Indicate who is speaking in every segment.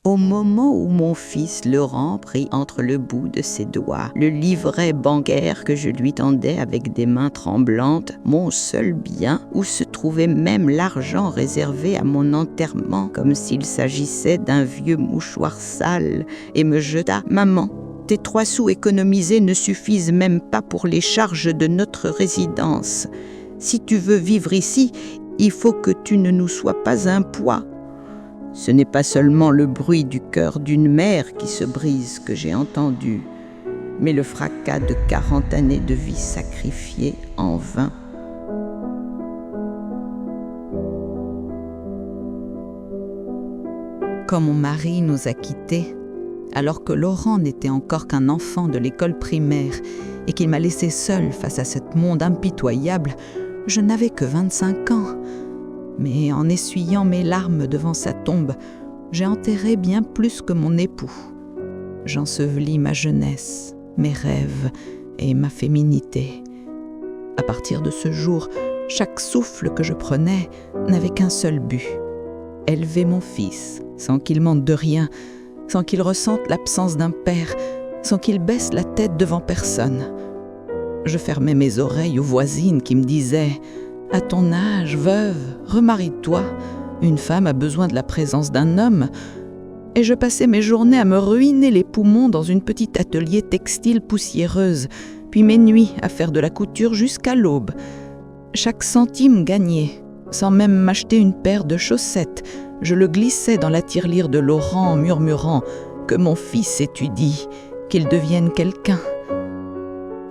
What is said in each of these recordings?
Speaker 1: Au moment où mon fils Laurent prit entre le bout de ses doigts le livret bancaire que je lui tendais avec des mains tremblantes, mon seul bien, où se trouvait même l'argent réservé à mon enterrement, comme s'il s'agissait d'un vieux mouchoir sale, et me jeta « Maman, tes 3 sous économisés ne suffisent même pas pour les charges de notre résidence. Si tu veux vivre ici, il faut que tu ne nous sois pas un poids. » Ce n'est pas seulement le bruit du cœur d'une mère qui se brise que j'ai entendu, mais le fracas de 40 années de vie sacrifiées en vain. Quand mon mari nous a quittés, alors que Laurent n'était encore qu'un enfant de l'école primaire et qu'il m'a laissé seul face à ce monde impitoyable, je n'avais que 25 ans. Mais en essuyant mes larmes devant sa tombe, j'ai enterré bien plus que mon époux. J'ensevelis ma jeunesse, mes rêves et ma féminité. À partir de ce jour, chaque souffle que je prenais n'avait qu'un seul but: élever mon fils, sans qu'il manque de rien, sans qu'il ressente l'absence d'un père, sans qu'il baisse la tête devant personne. Je fermais mes oreilles aux voisines qui me disaient: « À ton âge, veuve, remarie-toi, une femme a besoin de la présence d'un homme. » Et je passais mes journées à me ruiner les poumons dans une petite atelier textile poussiéreuse, puis mes nuits à faire de la couture jusqu'à l'aube. Chaque centime gagné, sans même m'acheter une paire de chaussettes, je le glissais dans la tirelire de Laurent en murmurant que mon fils étudie, qu'il devienne quelqu'un.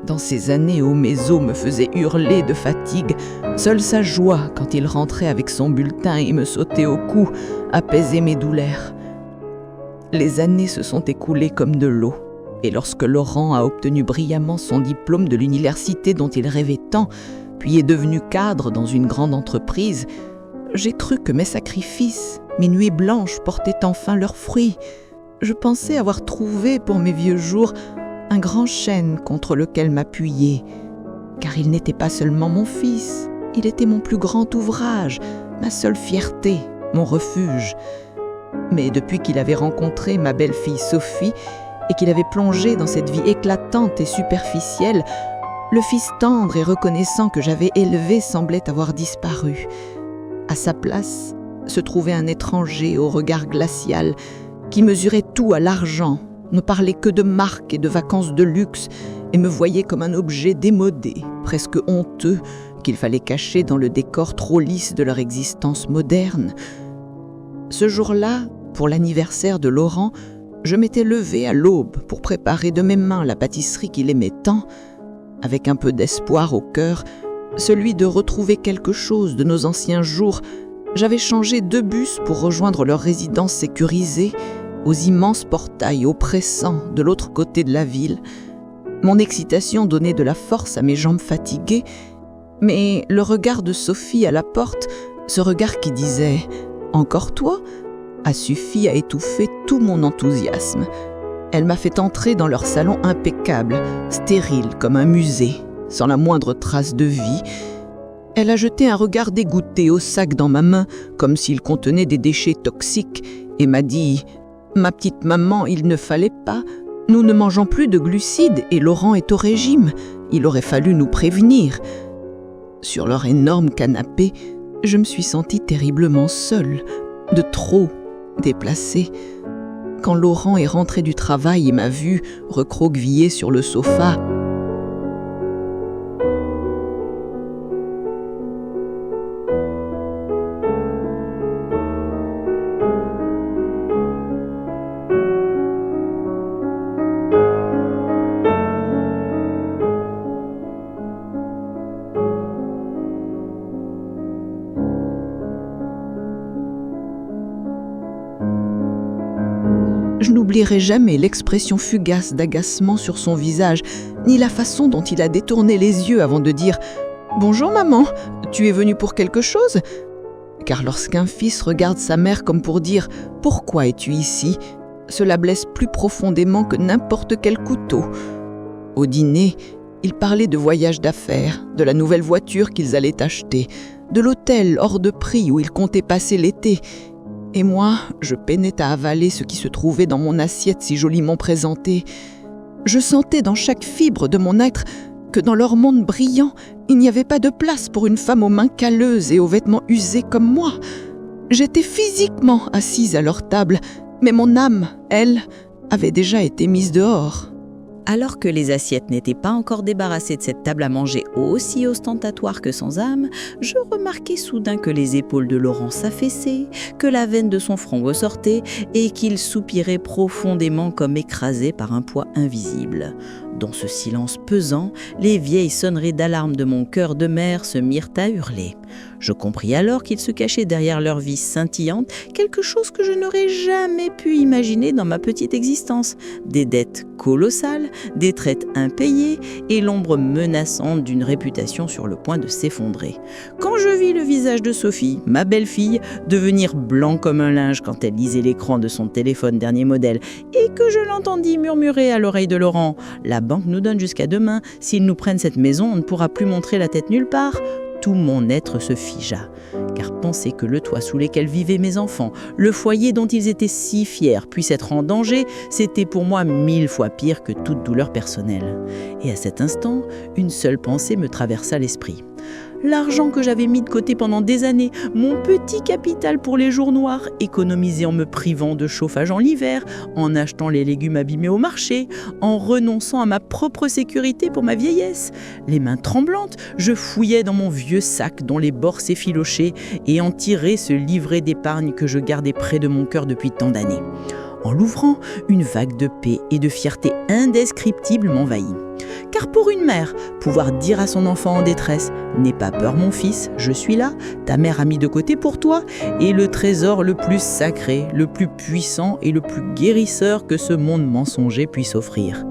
Speaker 1: Dans ces années où mes os me faisaient hurler de fatigue, seule sa joie, quand il rentrait avec son bulletin et me sautait au cou, apaisait mes douleurs. Les années se sont écoulées comme de l'eau, et lorsque Laurent a obtenu brillamment son diplôme de l'université dont il rêvait tant, puis est devenu cadre dans une grande entreprise, j'ai cru que mes sacrifices, mes nuits blanches portaient enfin leurs fruits. Je pensais avoir trouvé pour mes vieux jours un grand chêne contre lequel m'appuyer, car il n'était pas seulement mon fils, il était mon plus grand ouvrage, ma seule fierté, mon refuge. Mais depuis qu'il avait rencontré ma belle-fille Sophie et qu'il avait plongé dans cette vie éclatante et superficielle, le fils tendre et reconnaissant que j'avais élevé semblait avoir disparu. À sa place se trouvait un étranger au regard glacial qui mesurait tout à l'argent, ne parlait que de marques et de vacances de luxe et me voyait comme un objet démodé, presque honteux, qu'il fallait cacher dans le décor trop lisse de leur existence moderne. Ce jour-là, pour l'anniversaire de Laurent, je m'étais levée à l'aube pour préparer de mes mains la pâtisserie qu'il aimait tant, avec un peu d'espoir au cœur, celui de retrouver quelque chose de nos anciens jours. J'avais changé 2 bus pour rejoindre leur résidence sécurisée, aux immenses portails oppressants de l'autre côté de la ville. Mon excitation donnait de la force à mes jambes fatiguées, mais le regard de Sophie à la porte, ce regard qui disait « Encore toi ?» a suffi à étouffer tout mon enthousiasme. Elle m'a fait entrer dans leur salon impeccable, stérile comme un musée, sans la moindre trace de vie. Elle a jeté un regard dégoûté au sac dans ma main, comme s'il contenait des déchets toxiques, et m'a dit « Ma petite maman, il ne fallait pas. Nous ne mangeons plus de glucides et Laurent est au régime. Il aurait fallu nous prévenir. » Sur leur énorme canapé, je me suis sentie terriblement seule, de trop, déplacée. Quand Laurent est rentré du travail et m'a vue recroquevillée sur le sofa, je n'oublierai jamais l'expression fugace d'agacement sur son visage, ni la façon dont il a détourné les yeux avant de dire « Bonjour maman, tu es venue pour quelque chose ?» Car lorsqu'un fils regarde sa mère comme pour dire « Pourquoi es-tu ici ?» cela blesse plus profondément que n'importe quel couteau. Au dîner, ils parlaient de voyages d'affaires, de la nouvelle voiture qu'ils allaient acheter, de l'hôtel hors de prix où ils comptaient passer l'été.
Speaker 2: Et moi, je peinais à avaler ce qui se trouvait dans mon assiette si joliment présentée. Je sentais dans chaque fibre de mon être que dans leur monde brillant, il n'y avait pas de place pour une femme aux mains calleuses et aux vêtements usés comme moi. J'étais physiquement assise à leur table, mais mon âme, elle, avait déjà été mise dehors.
Speaker 1: Alors que les assiettes n'étaient pas encore débarrassées de cette table à manger aussi ostentatoire que sans âme, je remarquai soudain que les épaules de Laurent s'affaissaient, que la veine de son front ressortait et qu'il soupirait profondément comme écrasé par un poids invisible. Dans ce silence pesant, les vieilles sonneries d'alarme de mon cœur de mère se mirent à hurler. Je compris alors qu'il se cachait derrière leur vie scintillante quelque chose que je n'aurais jamais pu imaginer dans ma petite existence. Des dettes colossales, des traites impayées et l'ombre menaçante d'une réputation sur le point de s'effondrer. Quand je vis le visage de Sophie, ma belle-fille, devenir blanc comme un linge quand elle lisait l'écran de son téléphone dernier modèle et que je l'entendis murmurer à l'oreille de Laurent « La banque nous donne jusqu'à demain, s'ils nous prennent cette maison, on ne pourra plus montrer la tête nulle part », tout mon être se figea. Car penser que le toit sous lequel vivaient mes enfants, le foyer dont ils étaient si fiers, puisse être en danger, c'était pour moi 1000 fois pire que toute douleur personnelle. Et à cet instant, une seule pensée me traversa l'esprit. L'argent que j'avais mis de côté pendant des années, mon petit capital pour les jours noirs, économisé en me privant de chauffage en hiver, en achetant les légumes abîmés au marché, en renonçant à ma propre sécurité pour ma vieillesse. Les mains tremblantes, je fouillais dans mon vieux sac dont les bords s'effilochaient et en tirais ce livret d'épargne que je gardais près de mon cœur depuis tant d'années. En l'ouvrant, une vague de paix et de fierté indescriptible m'envahit. Car pour une mère, pouvoir dire à son enfant en détresse « N'aie pas peur mon fils, je suis là, ta mère a mis de côté pour toi » est le trésor le plus sacré, le plus puissant et le plus guérisseur que ce monde mensonger puisse offrir.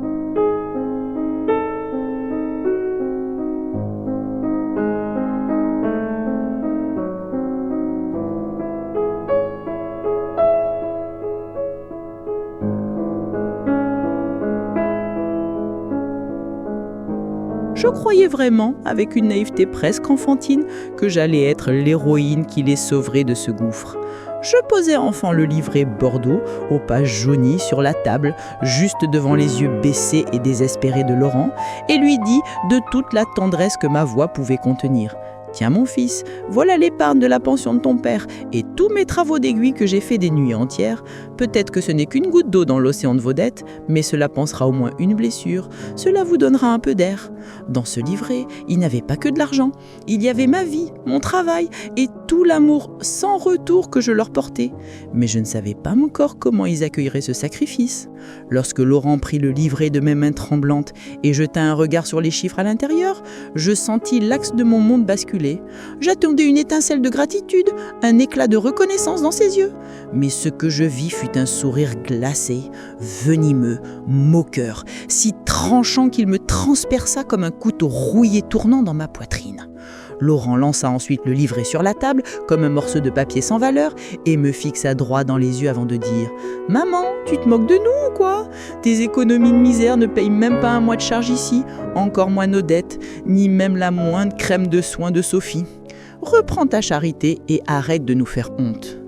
Speaker 1: Je croyais vraiment, avec une naïveté presque enfantine, que j'allais être l'héroïne qui les sauverait de ce gouffre. Je posai enfin le livret Bordeaux, aux pages jaunies, sur la table, juste devant les yeux baissés et désespérés de Laurent, et lui dis de toute la tendresse que ma voix pouvait contenir. « Tiens mon fils, voilà l'épargne de la pension de ton père et tous mes travaux d'aiguille que j'ai fait des nuits entières. Peut-être que ce n'est qu'une goutte d'eau dans l'océan de vos dettes, mais cela pansera au moins une blessure. Cela vous donnera un peu d'air. » Dans ce livret, il n'y avait pas que de l'argent. Il y avait ma vie, mon travail et tout l'amour sans retour que je leur portais. Mais je ne savais pas encore comment ils accueilleraient ce sacrifice. Lorsque Laurent prit le livret de mes mains tremblantes et jeta un regard sur les chiffres à l'intérieur, je sentis l'axe de mon monde basculer. J'attendais une étincelle de gratitude, un éclat de reconnaissance dans ses yeux. Mais ce que je vis fut un sourire glacé, venimeux, moqueur, si tranchant qu'il me transperça comme un couteau rouillé tournant dans ma poitrine. Laurent lança ensuite le livret sur la table comme un morceau de papier sans valeur et me fixa droit dans les yeux avant de dire « Maman, tu te moques de nous ou quoi ? Tes économies de misère ne payent même pas un mois de charge ici, encore moins nos dettes, ni même la moindre crème de soin de Sophie. Reprends ta charité et arrête de nous faire honte. »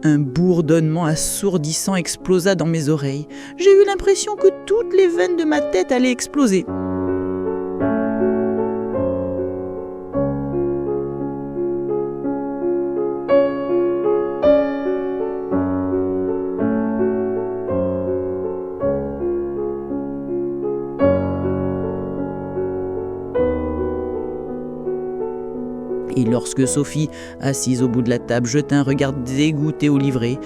Speaker 1: Un bourdonnement assourdissant explosa dans mes oreilles. J'ai eu l'impression que toutes les veines de ma tête allaient exploser. Et lorsque Sophie, assise au bout de la table, jeta un regard dégoûté au livret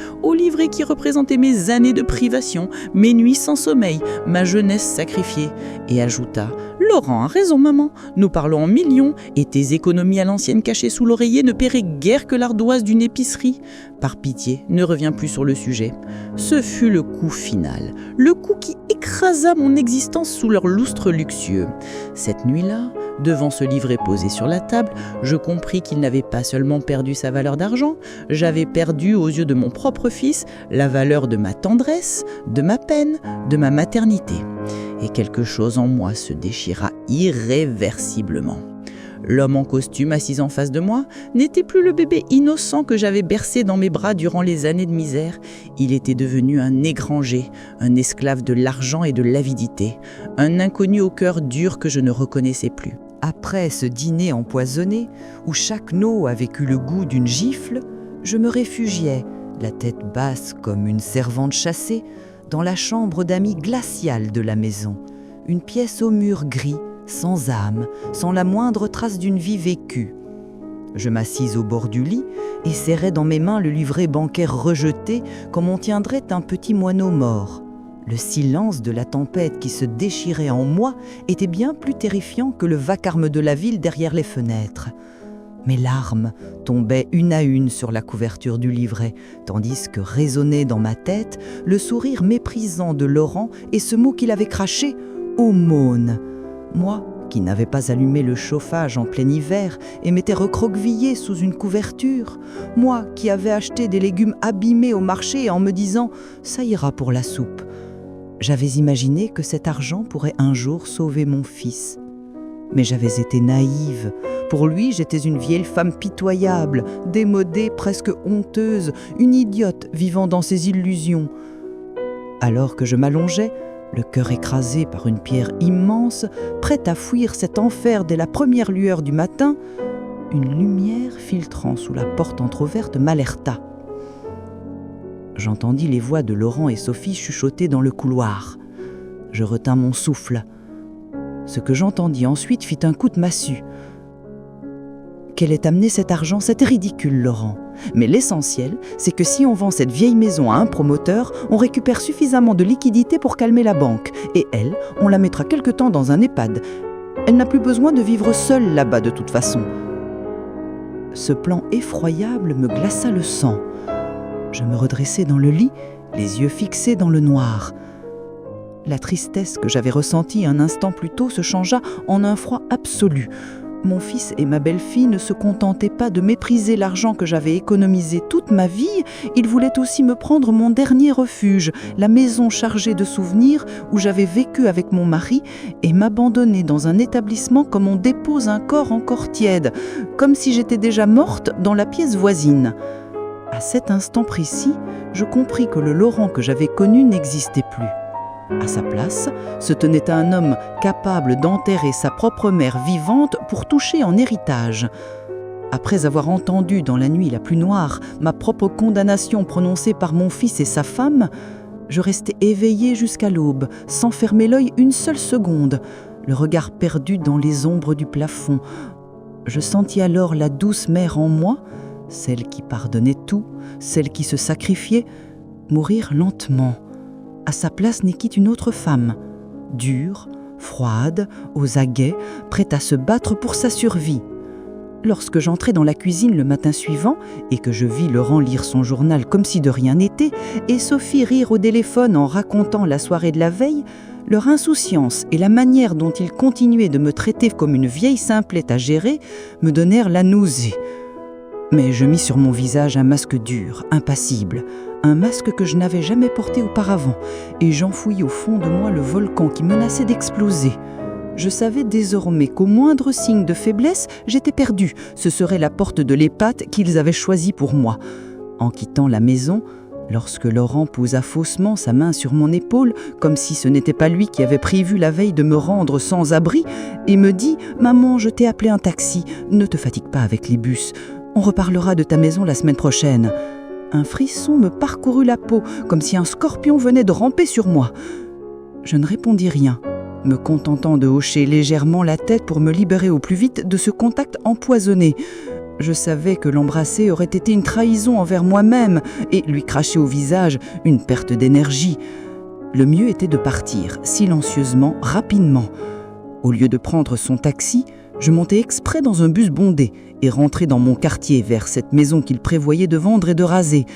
Speaker 1: qui représentait mes années de privation, mes nuits sans sommeil, ma jeunesse sacrifiée, et ajouta « Laurent a raison maman, nous parlons en millions, et tes économies à l'ancienne cachées sous l'oreiller ne paieraient guère que l'ardoise d'une épicerie. Par pitié, ne reviens plus sur le sujet. » Ce fut le coup final, le coup qui écrasa mon existence sous leur lustre luxueux. Cette nuit-là, devant ce livret posé sur la table, je compris qu'il n'avait pas seulement perdu sa valeur d'argent, j'avais perdu aux yeux de mon propre fils la valeur de ma tendresse, de ma peine, de ma maternité. Et quelque chose en moi se déchira irréversiblement. L'homme en costume assis en face de moi n'était plus le bébé innocent que j'avais bercé dans mes bras durant les années de misère. Il était devenu un étranger, un esclave de l'argent et de l'avidité, un inconnu au cœur dur que je ne reconnaissais plus. Après ce dîner empoisonné, où chaque noix avait eu le goût d'une gifle, je me réfugiais, la tête basse comme une servante chassée, dans la chambre d'amis glaciale de la maison, une pièce aux murs gris, sans âme, sans la moindre trace d'une vie vécue. Je m'assis au bord du lit et serrais dans mes mains le livret bancaire rejeté comme on tiendrait un petit moineau mort. Le silence de la tempête qui se déchirait en moi était bien plus terrifiant que le vacarme de la ville derrière les fenêtres. Mes larmes tombaient une à une sur la couverture du livret, tandis que résonnait dans ma tête le sourire méprisant de Laurent et ce mot qu'il avait craché « aumône ». Moi, qui n'avais pas allumé le chauffage en plein hiver et m'étais recroquevillée sous une couverture, moi qui avais acheté des légumes abîmés au marché en me disant « ça ira pour la soupe », j'avais imaginé que cet argent pourrait un jour sauver mon fils. Mais j'avais été naïve. Pour lui, j'étais une vieille femme pitoyable, démodée, presque honteuse, une idiote vivant dans ses illusions. Alors que je m'allongeais, le cœur écrasé par une pierre immense, prête à fuir cet enfer dès la première lueur du matin, une lumière filtrant sous la porte entr'ouverte m'alerta. J'entendis les voix de Laurent et Sophie chuchoter dans le couloir. Je retins mon souffle. Ce que j'entendis ensuite fit un coup de massue. Qu'elle ait amené cet argent, c'était ridicule, Laurent. Mais l'essentiel, c'est que si on vend cette vieille maison à un promoteur, on récupère suffisamment de liquidités pour calmer la banque. Et elle, on la mettra quelque temps dans un EHPAD. Elle n'a plus besoin de vivre seule là-bas de toute façon. Ce plan effroyable me glaça le sang. Je me redressai dans le lit, les yeux fixés dans le noir. La tristesse que j'avais ressentie un instant plus tôt se changea en un froid absolu. Mon fils et ma belle-fille ne se contentaient pas de mépriser l'argent que j'avais économisé toute ma vie, ils voulaient aussi me prendre mon dernier refuge, la maison chargée de souvenirs où j'avais vécu avec mon mari, et m'abandonner dans un établissement comme on dépose un corps encore tiède, comme si j'étais déjà morte dans la pièce voisine. À cet instant précis, je compris que le Laurent que j'avais connu n'existait plus. À sa place, se tenait un homme capable d'enterrer sa propre mère vivante pour toucher en héritage. Après avoir entendu dans la nuit la plus noire ma propre condamnation prononcée par mon fils et sa femme, je restai éveillée jusqu'à l'aube, sans fermer l'œil une seule seconde, le regard perdu dans les ombres du plafond. Je sentis alors la douce mère en moi, celle qui pardonnait tout, celle qui se sacrifiait, mourir lentement. À sa place naquit une autre femme, dure, froide, aux aguets, prête à se battre pour sa survie. Lorsque j'entrai dans la cuisine le matin suivant et que je vis Laurent lire son journal comme si de rien n'était et Sophie rire au téléphone en racontant la soirée de la veille, leur insouciance et la manière dont ils continuaient de me traiter comme une vieille simplette à gérer me donnèrent la nausée. Mais je mis sur mon visage un masque dur, impassible, un masque que je n'avais jamais porté auparavant, et j'enfouis au fond de moi le volcan qui menaçait d'exploser. Je savais désormais qu'au moindre signe de faiblesse, j'étais perdue. Ce serait la porte de l'EHPAD qu'ils avaient choisie pour moi. En quittant la maison, lorsque Laurent posa faussement sa main sur mon épaule, comme si ce n'était pas lui qui avait prévu la veille de me rendre sans abri, et me dit « Maman, je t'ai appelé un taxi, ne te fatigue pas avec les bus. On reparlera de ta maison la semaine prochaine. » Un frisson me parcourut la peau, comme si un scorpion venait de ramper sur moi. Je ne répondis rien, me contentant de hocher légèrement la tête pour me libérer au plus vite de ce contact empoisonné. Je savais que l'embrasser aurait été une trahison envers moi-même et lui cracher au visage une perte d'énergie. Le mieux était de partir, silencieusement, rapidement. Au lieu de prendre son taxi, je montai exprès dans un bus bondé et rentrai dans mon quartier vers cette maison qu'il prévoyait de vendre et de raser.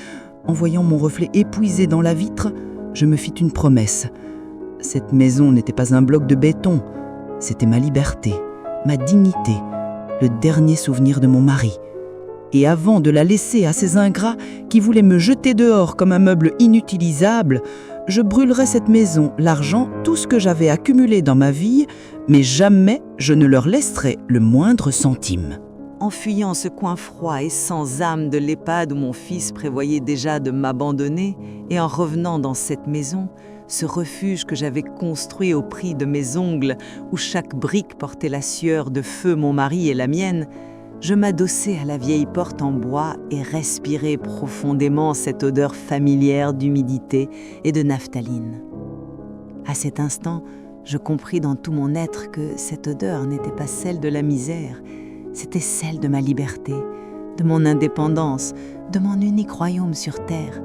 Speaker 1: En voyant mon reflet épuisé dans la vitre, je me fis une promesse. Cette maison n'était pas un bloc de béton, c'était ma liberté, ma dignité, le dernier souvenir de mon mari. Et avant de la laisser à ces ingrats qui voulaient me jeter dehors comme un meuble inutilisable,
Speaker 3: je brûlerais cette maison, l'argent, tout ce que j'avais accumulé dans ma vie, mais jamais je ne leur laisserais le moindre centime. »
Speaker 1: En fuyant ce coin froid et sans âme de l'EHPAD où mon fils prévoyait déjà de m'abandonner, et en revenant dans cette maison, ce refuge que j'avais construit au prix de mes ongles, où chaque brique portait la sueur de feu mon mari et la mienne, je m'adossai à la vieille porte en bois et respirai profondément cette odeur familière d'humidité et de naphtaline. À cet instant, je compris dans tout mon être que cette odeur n'était pas celle de la misère, c'était celle de ma liberté, de mon indépendance, de mon unique royaume sur terre.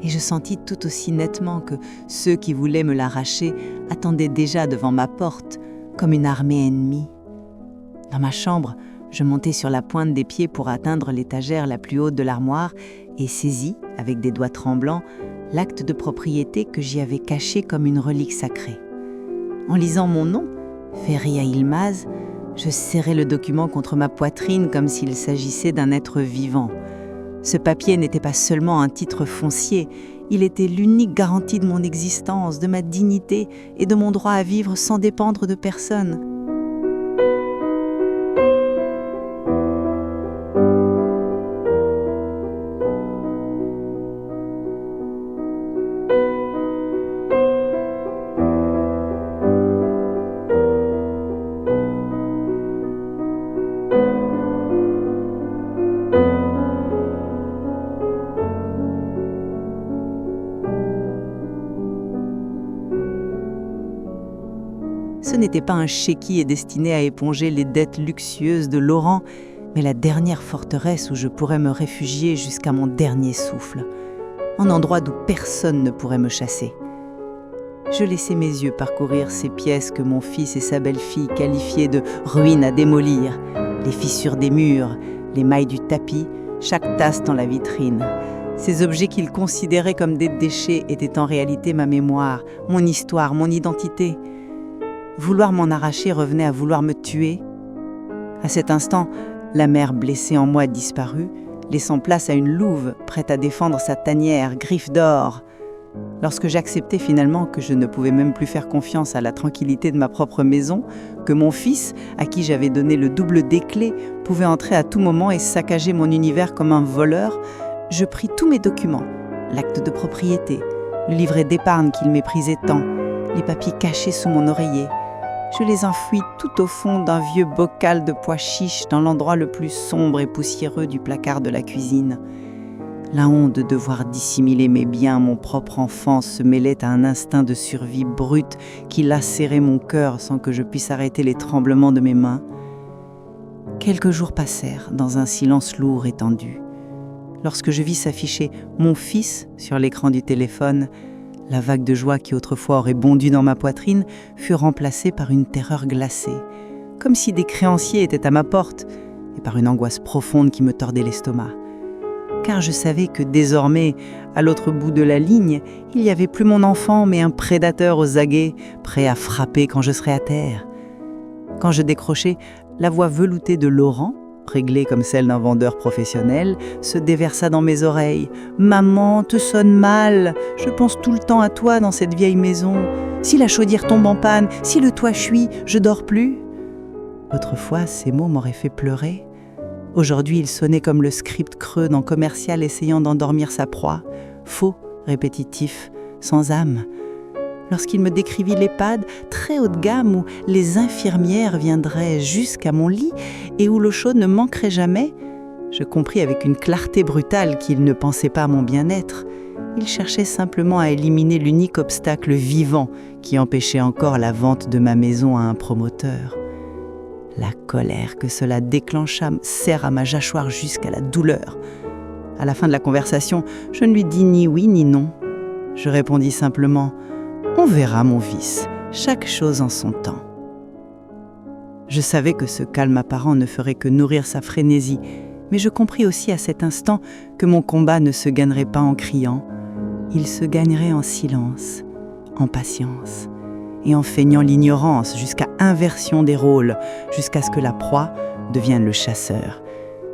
Speaker 1: Et je sentis tout aussi nettement que ceux qui voulaient me l'arracher attendaient déjà devant ma porte, comme une armée ennemie. Dans ma chambre, je montai sur la pointe des pieds pour atteindre l'étagère la plus haute de l'armoire et saisis, avec des doigts tremblants, l'acte de propriété que j'y avais caché comme une relique sacrée. En lisant mon nom, Feria Yılmaz, je serrai le document contre ma poitrine comme s'il s'agissait d'un être vivant. Ce papier n'était pas seulement un titre foncier, il était l'unique garantie de mon existence, de ma dignité et de mon droit à vivre sans dépendre de personne. Ce n'était pas un chéquier destiné à éponger les dettes luxueuses de Laurent, mais la dernière forteresse où je pourrais me réfugier jusqu'à mon dernier souffle, un endroit d'où personne ne pourrait me chasser. Je laissai mes yeux parcourir ces pièces que mon fils et sa belle-fille qualifiaient de ruines à démolir, les fissures des murs, les mailles du tapis, chaque tasse dans la vitrine. Ces objets qu'ils considéraient comme des déchets étaient en réalité ma mémoire, mon histoire, mon identité. Vouloir m'en arracher revenait à vouloir me tuer. À cet instant, la mère blessée en moi disparut, laissant place à une louve prête à défendre sa tanière, griffe d'or. Lorsque j'acceptai finalement que je ne pouvais même plus faire confiance à la tranquillité de ma propre maison, que mon fils, à qui j'avais donné le double des clés, pouvait entrer à tout moment et saccager mon univers comme un voleur, je pris tous mes documents, l'acte de propriété, le livret d'épargne qu'il méprisait tant, les papiers cachés sous mon oreiller. Je les enfouis tout au fond d'un vieux bocal de pois chiches dans l'endroit le plus sombre et poussiéreux du placard de la cuisine. La honte de devoir dissimuler mes biens, mon propre enfance se mêlait à un instinct de survie brute qui lacérait mon cœur sans que je puisse arrêter les tremblements de mes mains. Quelques jours passèrent dans un silence lourd et tendu. Lorsque je vis s'afficher « Mon fils » sur l'écran du téléphone, la vague de joie qui autrefois aurait bondi dans ma poitrine fut remplacée par une terreur glacée, comme si des créanciers étaient à ma porte, et par une angoisse profonde qui me tordait l'estomac. Car je savais que désormais, à l'autre bout de la ligne, il n'y avait plus mon enfant, mais un prédateur aux aguets, prêt à frapper quand je serais à terre. Quand je décrochai, la voix veloutée de Laurent, réglée comme celle d'un vendeur professionnel, se déversa dans mes oreilles. « Maman, te sonne mal. Je pense tout le temps à toi dans cette vieille maison. Si la chaudière tombe en panne, si le toit chuit, je dors plus. » Autrefois, ces mots m'auraient fait pleurer. Aujourd'hui, ils sonnaient comme le script creux d'un commercial essayant d'endormir sa proie. Faux, répétitif, sans âme. Lorsqu'il me décrivit l'EHPAD très haut de gamme où les infirmières viendraient jusqu'à mon lit et où l'eau chaude ne manquerait jamais, je compris avec une clarté brutale qu'il ne pensait pas à mon bien-être. Il cherchait simplement à éliminer l'unique obstacle vivant qui empêchait encore la vente de ma maison à un promoteur. La colère que cela déclencha serra ma mâchoire jusqu'à la douleur. À la fin de la conversation, je ne lui dis ni oui ni non. Je répondis simplement « On verra, mon fils, chaque chose en son temps. » Je savais que ce calme apparent ne ferait que nourrir sa frénésie, mais je compris aussi à cet instant que mon combat ne se gagnerait pas en criant. Il se gagnerait en silence, en patience, et en feignant l'ignorance jusqu'à inversion des rôles, jusqu'à ce que la proie devienne le chasseur.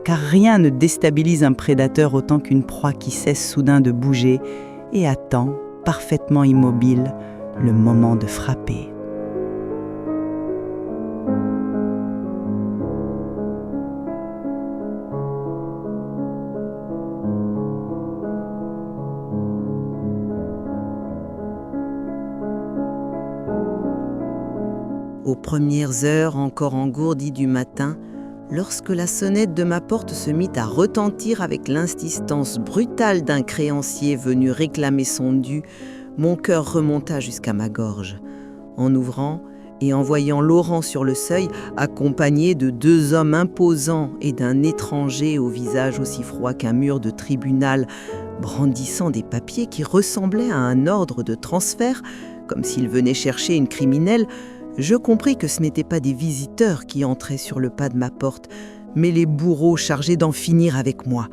Speaker 1: Car rien ne déstabilise un prédateur autant qu'une proie qui cesse soudain de bouger et attend
Speaker 3: parfaitement immobile, le moment de frapper.
Speaker 4: Aux premières heures encore engourdies du matin, lorsque la sonnette de ma porte se mit à retentir avec l'insistance brutale d'un créancier venu réclamer son dû, mon cœur remonta jusqu'à ma gorge. En ouvrant et en voyant Laurent sur le seuil, accompagné de 2 hommes imposants et d'un étranger au visage aussi froid qu'un mur de tribunal, brandissant des papiers qui ressemblaient à un ordre de transfert, comme s'ils venaient chercher une criminelle, je compris que ce n'étaient pas des visiteurs qui entraient sur le pas de ma porte, mais les bourreaux chargés d'en finir avec moi.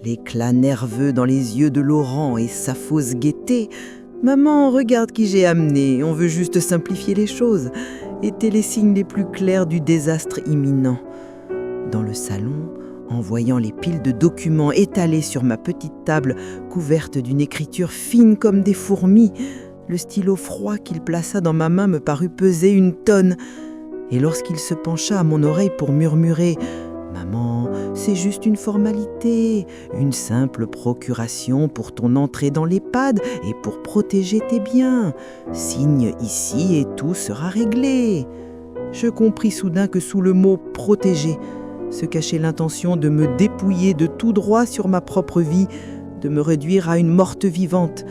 Speaker 4: L'éclat nerveux dans les yeux de Laurent et sa fausse gaieté « Maman, regarde qui j'ai amené, on veut juste simplifier les choses » étaient les signes les plus clairs du désastre imminent. Dans le salon, en voyant les piles de documents étalés sur ma petite table couverte d'une écriture fine comme des fourmis, le stylo froid qu'il plaça dans ma main me parut peser 1 tonne. Et lorsqu'il se pencha à mon oreille pour murmurer « Maman, c'est juste une formalité, une simple procuration pour ton entrée dans l'EHPAD et pour protéger tes biens. Signe ici et tout sera réglé. » Je compris soudain que sous le mot « protéger » se cachait l'intention de me dépouiller de tout droit sur ma propre vie, de me réduire à une morte vivante.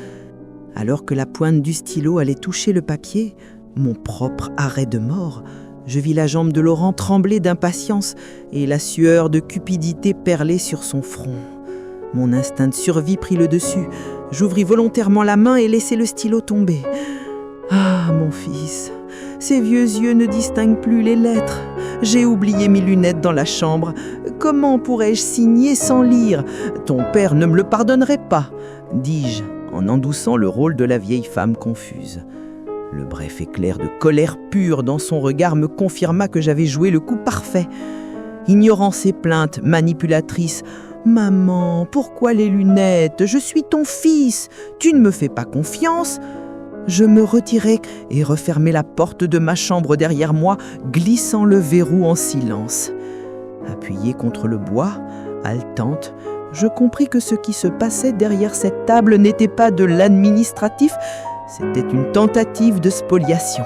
Speaker 4: Alors que la pointe du stylo allait toucher le papier, mon propre arrêt de mort, je vis la jambe de Laurent trembler d'impatience et la sueur de cupidité perler sur son front. Mon instinct de survie prit le dessus. J'ouvris volontairement la main et laissai le stylo tomber. Ah, mon fils, ces vieux yeux ne distinguent plus les lettres. J'ai oublié mes lunettes dans la chambre. Comment pourrais-je signer sans lire ? Ton père ne me le pardonnerait pas, dis-je, en endouçant le rôle de la vieille femme confuse. Le bref éclair de colère pure dans son regard me confirma que j'avais joué le coup parfait. Ignorant ses plaintes manipulatrices, « Maman, pourquoi les lunettes ? Je suis ton fils, tu ne me fais pas confiance ?» Je me retirai et refermai la porte de ma chambre derrière moi, glissant le verrou en silence. Appuyée contre le bois, haletante, je compris que ce qui se passait derrière cette table n'était pas de l'administratif, c'était une tentative de spoliation.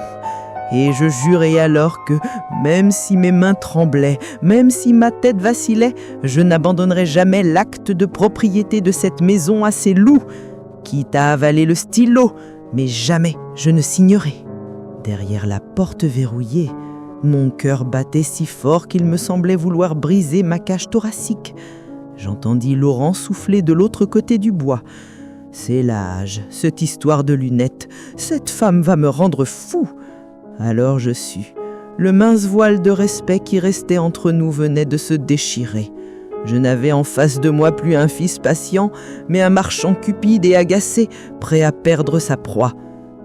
Speaker 4: Et je jurai alors que, même si mes mains tremblaient, même si ma tête vacillait, je n'abandonnerais jamais l'acte de propriété de cette maison à ces loups, quitte à avaler le stylo, mais jamais je ne signerai. Derrière la porte verrouillée, mon cœur battait si fort qu'il me semblait vouloir briser ma cage thoracique. J'entendis Laurent souffler de l'autre côté du bois. « C'est l'âge, cette histoire de lunettes. Cette femme va me rendre fou. » Alors je sus. Le mince voile de respect qui restait entre nous venait de se déchirer. Je n'avais en face de moi plus un fils patient, mais un marchand cupide et agacé, prêt à perdre sa proie.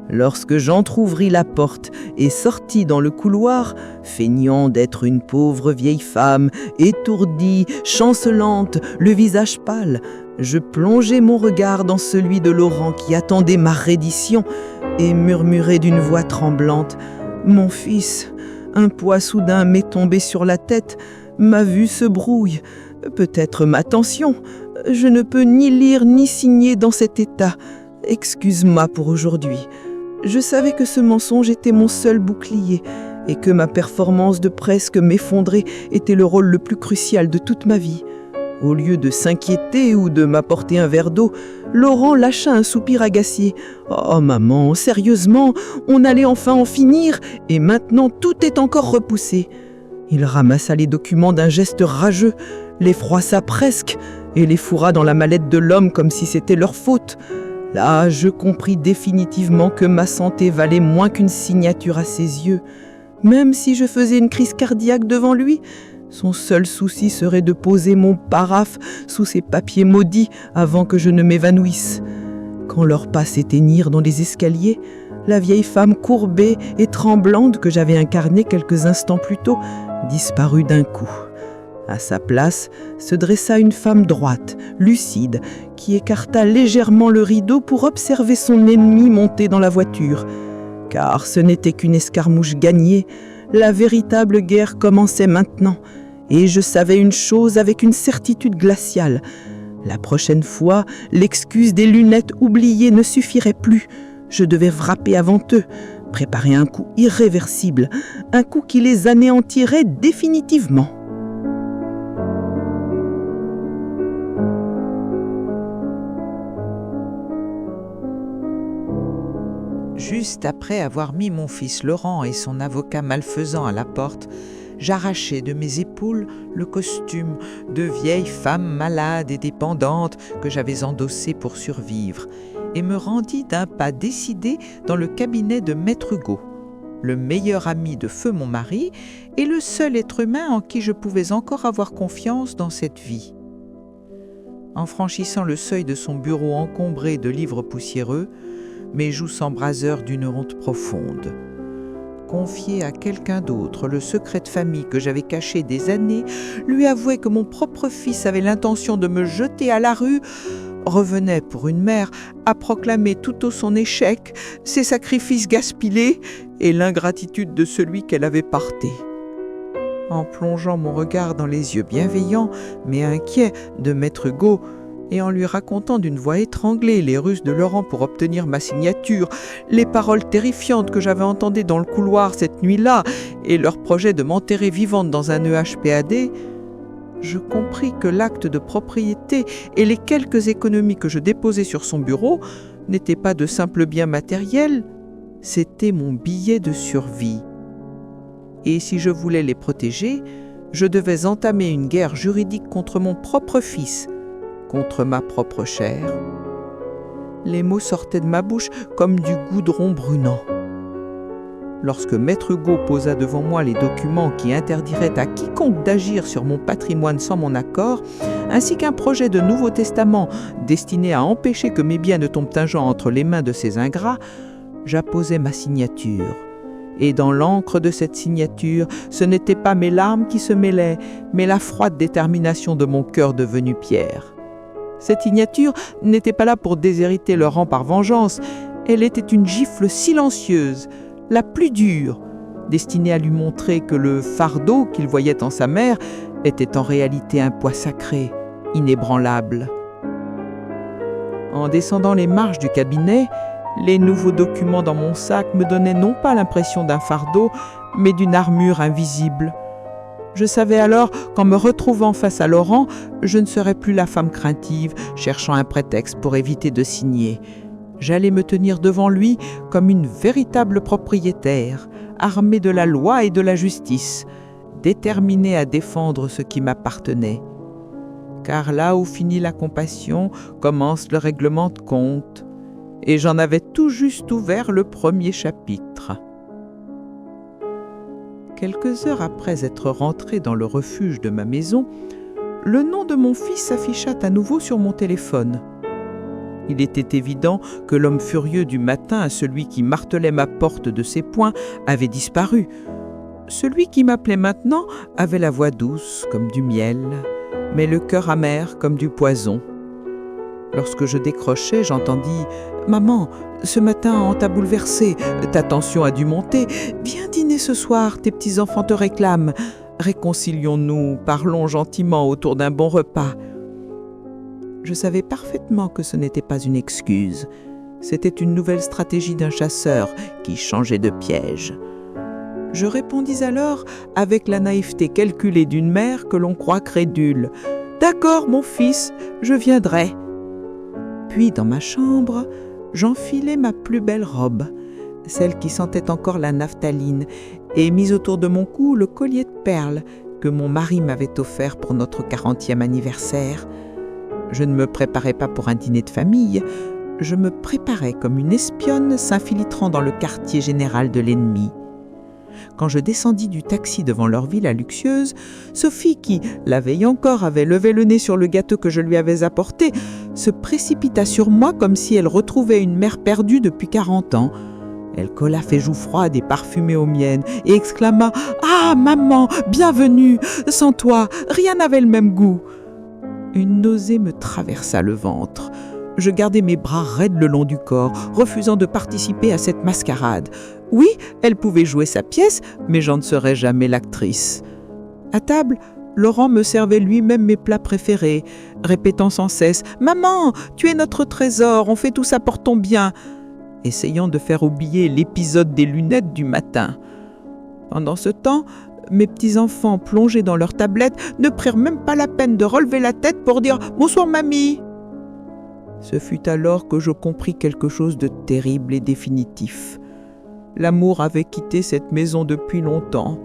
Speaker 4: Lorsque j'entr'ouvris la porte et sortis dans le couloir, feignant d'être une pauvre vieille femme, étourdie, chancelante, le visage pâle, je plongeai mon regard dans celui de Laurent qui attendait ma reddition et murmurai d'une voix tremblante « Mon fils, un poids soudain m'est tombé sur la tête, ma vue se brouille, peut-être ma tension, je ne peux ni lire ni signer dans cet état, excuse-moi pour aujourd'hui. » Je savais que ce mensonge était mon seul bouclier et que ma performance de presque m'effondrer était le rôle le plus crucial de toute ma vie. Au lieu de s'inquiéter ou de m'apporter un verre d'eau, Laurent lâcha un soupir agacé. « Oh maman, sérieusement, on allait enfin en finir et maintenant tout est encore repoussé. » Il ramassa les documents d'un geste rageux, les froissa presque et les fourra dans la mallette de l'homme comme si c'était leur faute. Là, je compris définitivement que ma santé valait moins qu'une signature à ses yeux. Même si je faisais une crise cardiaque devant lui, son seul souci serait de poser mon paraphe sous ces papiers maudits avant que je ne m'évanouisse. Quand leurs pas s'éteignirent dans les escaliers, la vieille femme courbée et tremblante que j'avais incarnée quelques instants plus tôt disparut d'un coup.
Speaker 3: À sa place se dressa une femme droite, lucide, qui écarta légèrement le rideau pour observer son ennemi monter dans la voiture. Car ce n'était qu'une escarmouche gagnée, la véritable guerre commençait maintenant, et je savais une chose avec une certitude glaciale. La prochaine fois, l'excuse des lunettes oubliées ne suffirait plus. Je devais frapper avant eux, préparer un coup irréversible, un coup qui les anéantirait définitivement.
Speaker 5: Juste après avoir mis mon fils Laurent et son avocat malfaisant à la porte, j'arrachai de mes épaules le costume de vieille femme malade et dépendante que j'avais endossé pour survivre et me rendis d'un pas décidé dans le cabinet de Maître Hugo, le meilleur ami de feu mon mari et le seul être humain en qui je pouvais encore avoir confiance dans cette vie. En franchissant le seuil de son bureau encombré de livres poussiéreux, mes joues s'embrasèrent d'une honte profonde. Confier à quelqu'un d'autre le secret de famille que j'avais caché des années, lui avouer que mon propre fils avait l'intention de me jeter à la rue, revenait pour une mère à proclamer tout haut son échec, ses sacrifices gaspillés et l'ingratitude de celui qu'elle avait porté. En plongeant mon regard dans les yeux bienveillants mais inquiets de Maître Hugo, et en lui racontant d'une voix étranglée les ruses de Laurent pour obtenir ma signature, les paroles terrifiantes que j'avais entendues dans le couloir cette nuit-là et leur projet de m'enterrer vivante dans un EHPAD, je compris que l'acte de propriété et les quelques économies que je déposais sur son bureau n'étaient pas de simples biens matériels, c'était mon billet de survie. Et si je voulais les protéger, je devais entamer une guerre juridique contre mon propre fils, contre ma propre chair. Les mots sortaient de ma bouche comme du goudron brunant. Lorsque Maître Hugo posa devant moi les documents qui interdiraient à quiconque d'agir sur mon patrimoine sans mon accord, ainsi qu'un projet de Nouveau Testament destiné à empêcher que mes biens ne tombent un jour entre les mains de ces ingrats, j'apposai ma signature. Et dans l'encre de cette signature, ce n'étaient pas mes larmes qui se mêlaient, mais la froide détermination de mon cœur devenu pierre. Cette signature n'était pas là pour déshériter Laurent par vengeance, elle était une gifle silencieuse, la plus dure, destinée à lui montrer que le fardeau qu'il voyait en sa mère était en réalité un poids sacré, inébranlable. En descendant les marches du cabinet, les nouveaux documents dans mon sac me donnaient non pas l'impression d'un fardeau, mais d'une armure invisible. Je savais alors qu'en me retrouvant face à Laurent, je ne serais plus la femme craintive, cherchant un prétexte pour éviter de signer. J'allais me tenir devant lui comme une véritable propriétaire, armée de la loi et de la justice, déterminée à défendre ce qui m'appartenait. Car là où finit la compassion, commence le règlement de compte. Et j'en avais tout juste ouvert le premier chapitre. Quelques heures après être rentré dans le refuge de ma maison, le nom de mon fils s'afficha à nouveau sur mon téléphone. Il était évident que l'homme furieux du matin, celui qui martelait ma porte de ses poings, avait disparu. Celui qui m'appelait maintenant avait la voix douce comme du miel, mais le cœur amer comme du poison. Lorsque je décrochai, j'entendis « Maman, ce matin on t'a bouleversée, ta tension a dû monter. Viens dîner ce soir, tes petits-enfants te réclament. Réconcilions-nous, parlons gentiment autour d'un bon repas. » Je savais parfaitement que ce n'était pas une excuse. C'était une nouvelle stratégie d'un chasseur qui changeait de piège. Je répondis alors avec la naïveté calculée d'une mère que l'on croit crédule. « D'accord, mon fils, je viendrai. » Puis, dans ma chambre, j'enfilai ma plus belle robe, celle qui sentait encore la naphtaline, et mis autour de mon cou le collier de perles que mon mari m'avait offert pour notre 40e anniversaire. Je ne me préparais pas pour un dîner de famille, je me préparais comme une espionne s'infiltrant dans le quartier général de l'ennemi. Quand je descendis du taxi devant leur villa luxueuse, Sophie, qui, la veille encore, avait levé le nez sur le gâteau que je lui avais apporté, se précipita sur moi comme si elle retrouvait une mère perdue depuis 40 ans. Elle colla ses joues froides et parfumées aux miennes et exclama « Ah,
Speaker 3: Ah, maman, bienvenue. Sans toi, rien n'avait le même goût. » Une nausée me traversa le ventre. Je gardai mes bras raides le long du corps, refusant de participer à cette mascarade. Oui, elle pouvait jouer sa pièce, mais j'en ne serais jamais l'actrice. À table, Laurent me servait lui-même mes plats préférés, répétant sans cesse « Maman, tu es notre trésor, on fait tout ça pour ton bien », essayant de faire oublier l'épisode des lunettes du matin. Pendant ce temps, mes petits-enfants, plongés dans leurs tablettes, ne prirent même pas la peine de relever la tête pour dire « Bonsoir, mamie ». Ce fut alors que je compris quelque chose de terrible et définitif. L'amour avait quitté cette maison depuis longtemps.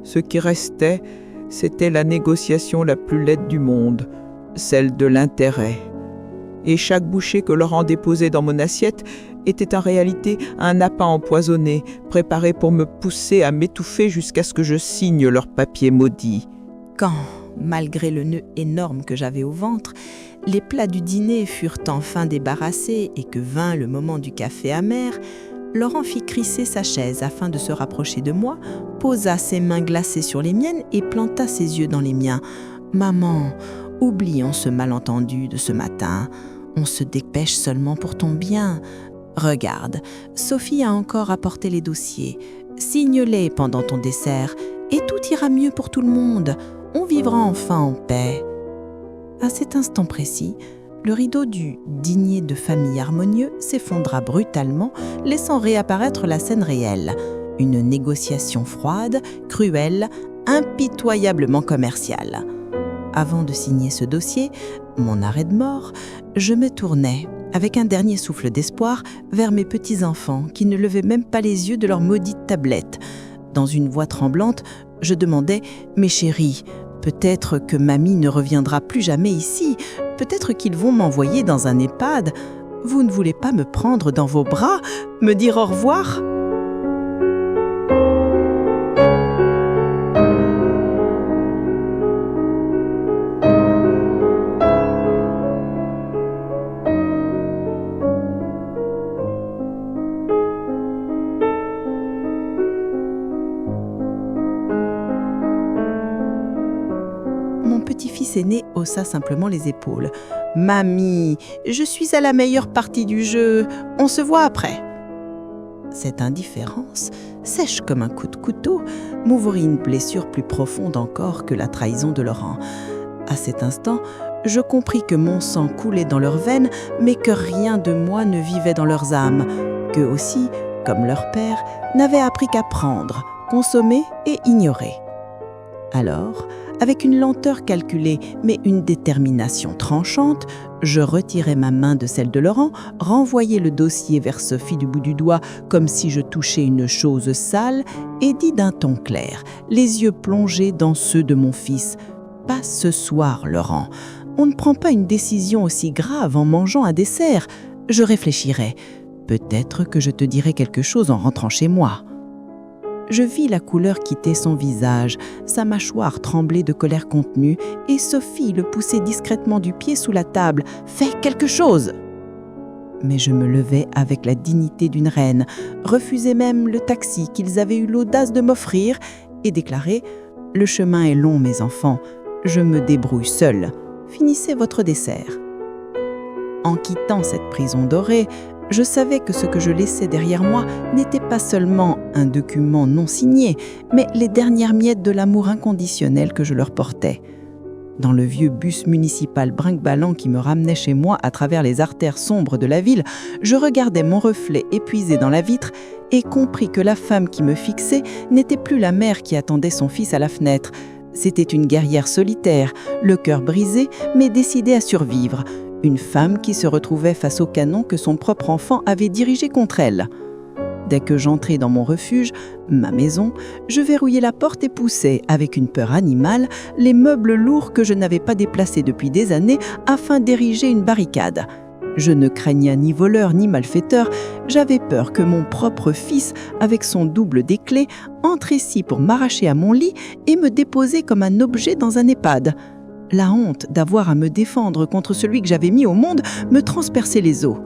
Speaker 3: Ce qui restait, c'était la négociation la plus laide du monde, celle de l'intérêt. Et chaque bouchée que Laurent déposait dans mon assiette était en réalité un appât empoisonné, préparé pour me pousser à m'étouffer jusqu'à ce que je signe leur papier maudit.
Speaker 1: Quand, malgré le nœud énorme que j'avais au ventre, les plats du dîner furent enfin débarrassés et que vint le moment du café amer, Laurent fit crisser sa chaise afin de se rapprocher de moi, posa ses mains glacées sur les miennes et planta ses yeux dans les miens. « Maman, oublions ce malentendu de ce matin. On se dépêche seulement pour ton bien. Regarde, Sophie a encore apporté les dossiers. Signe-les pendant ton dessert et tout ira mieux pour tout le monde. On vivra enfin en paix. » À cet instant précis, le rideau du dîner de famille harmonieux s'effondra brutalement, laissant réapparaître la scène réelle. Une négociation froide, cruelle, impitoyablement commerciale. Avant de signer ce dossier, mon arrêt de mort, je me tournai, avec un dernier souffle d'espoir, vers mes petits-enfants qui ne levaient même pas les yeux de leur maudite tablette. Dans une voix tremblante, je demandais « Mes chéris, peut-être que mamie ne reviendra plus jamais ici. Peut-être qu'ils vont m'envoyer dans un EHPAD. Vous ne voulez pas me prendre dans vos bras, me dire au revoir ? » Mon petit-fils aîné haussa simplement les épaules. « Mamie, je suis à la meilleure partie du jeu. On se voit après. » Cette indifférence, sèche comme un coup de couteau, m'ouvrit une blessure plus profonde encore que la trahison de Laurent. À cet instant, je compris que mon sang coulait dans leurs veines, mais que rien de moi ne vivait dans leurs âmes, qu'eux aussi, comme leur père, n'avaient appris qu'à prendre, consommer et ignorer. Alors, avec une lenteur calculée, mais une détermination tranchante, je retirai ma main de celle de Laurent, renvoyai le dossier vers Sophie du bout du doigt comme si je touchais une chose sale et dis d'un ton clair, les yeux plongés dans ceux de mon fils. « Pas ce soir, Laurent. On ne prend pas une décision aussi grave en mangeant un dessert. Je réfléchirai. Peut-être que je te dirai quelque chose en rentrant chez moi. » Je vis la couleur quitter son visage, sa mâchoire trembler de colère contenue, et Sophie le pousser discrètement du pied sous la table. « Fais quelque chose !» Mais je me levai avec la dignité d'une reine, refusai même le taxi qu'ils avaient eu l'audace de m'offrir et déclarai « Le chemin est long, mes enfants, je me débrouille seule. Finissez votre dessert. » En quittant cette prison dorée, je savais que ce que je laissais derrière moi n'était pas seulement un document non signé, mais les dernières miettes de l'amour inconditionnel que je leur portais. Dans le vieux bus municipal brinque-ballant qui me ramenait chez moi à travers les artères sombres de la ville, je regardais mon reflet épuisé dans la vitre et compris que la femme qui me fixait n'était plus la mère qui attendait son fils à la fenêtre. C'était une guerrière solitaire, le cœur brisé, mais décidée à survivre. Une femme qui se retrouvait face au canon que son propre enfant avait dirigé contre elle. Dès que j'entrai dans mon refuge, ma maison, je verrouillai la porte et poussai, avec une peur animale, les meubles lourds que je n'avais pas déplacés depuis des années afin d'ériger une barricade. Je ne craignais ni voleur ni malfaiteur, j'avais peur que mon propre fils, avec son double des clés, entre ici pour m'arracher à mon lit et me déposer comme un objet dans un EHPAD. La honte d'avoir à me défendre contre celui que j'avais mis au monde me transperçait les os.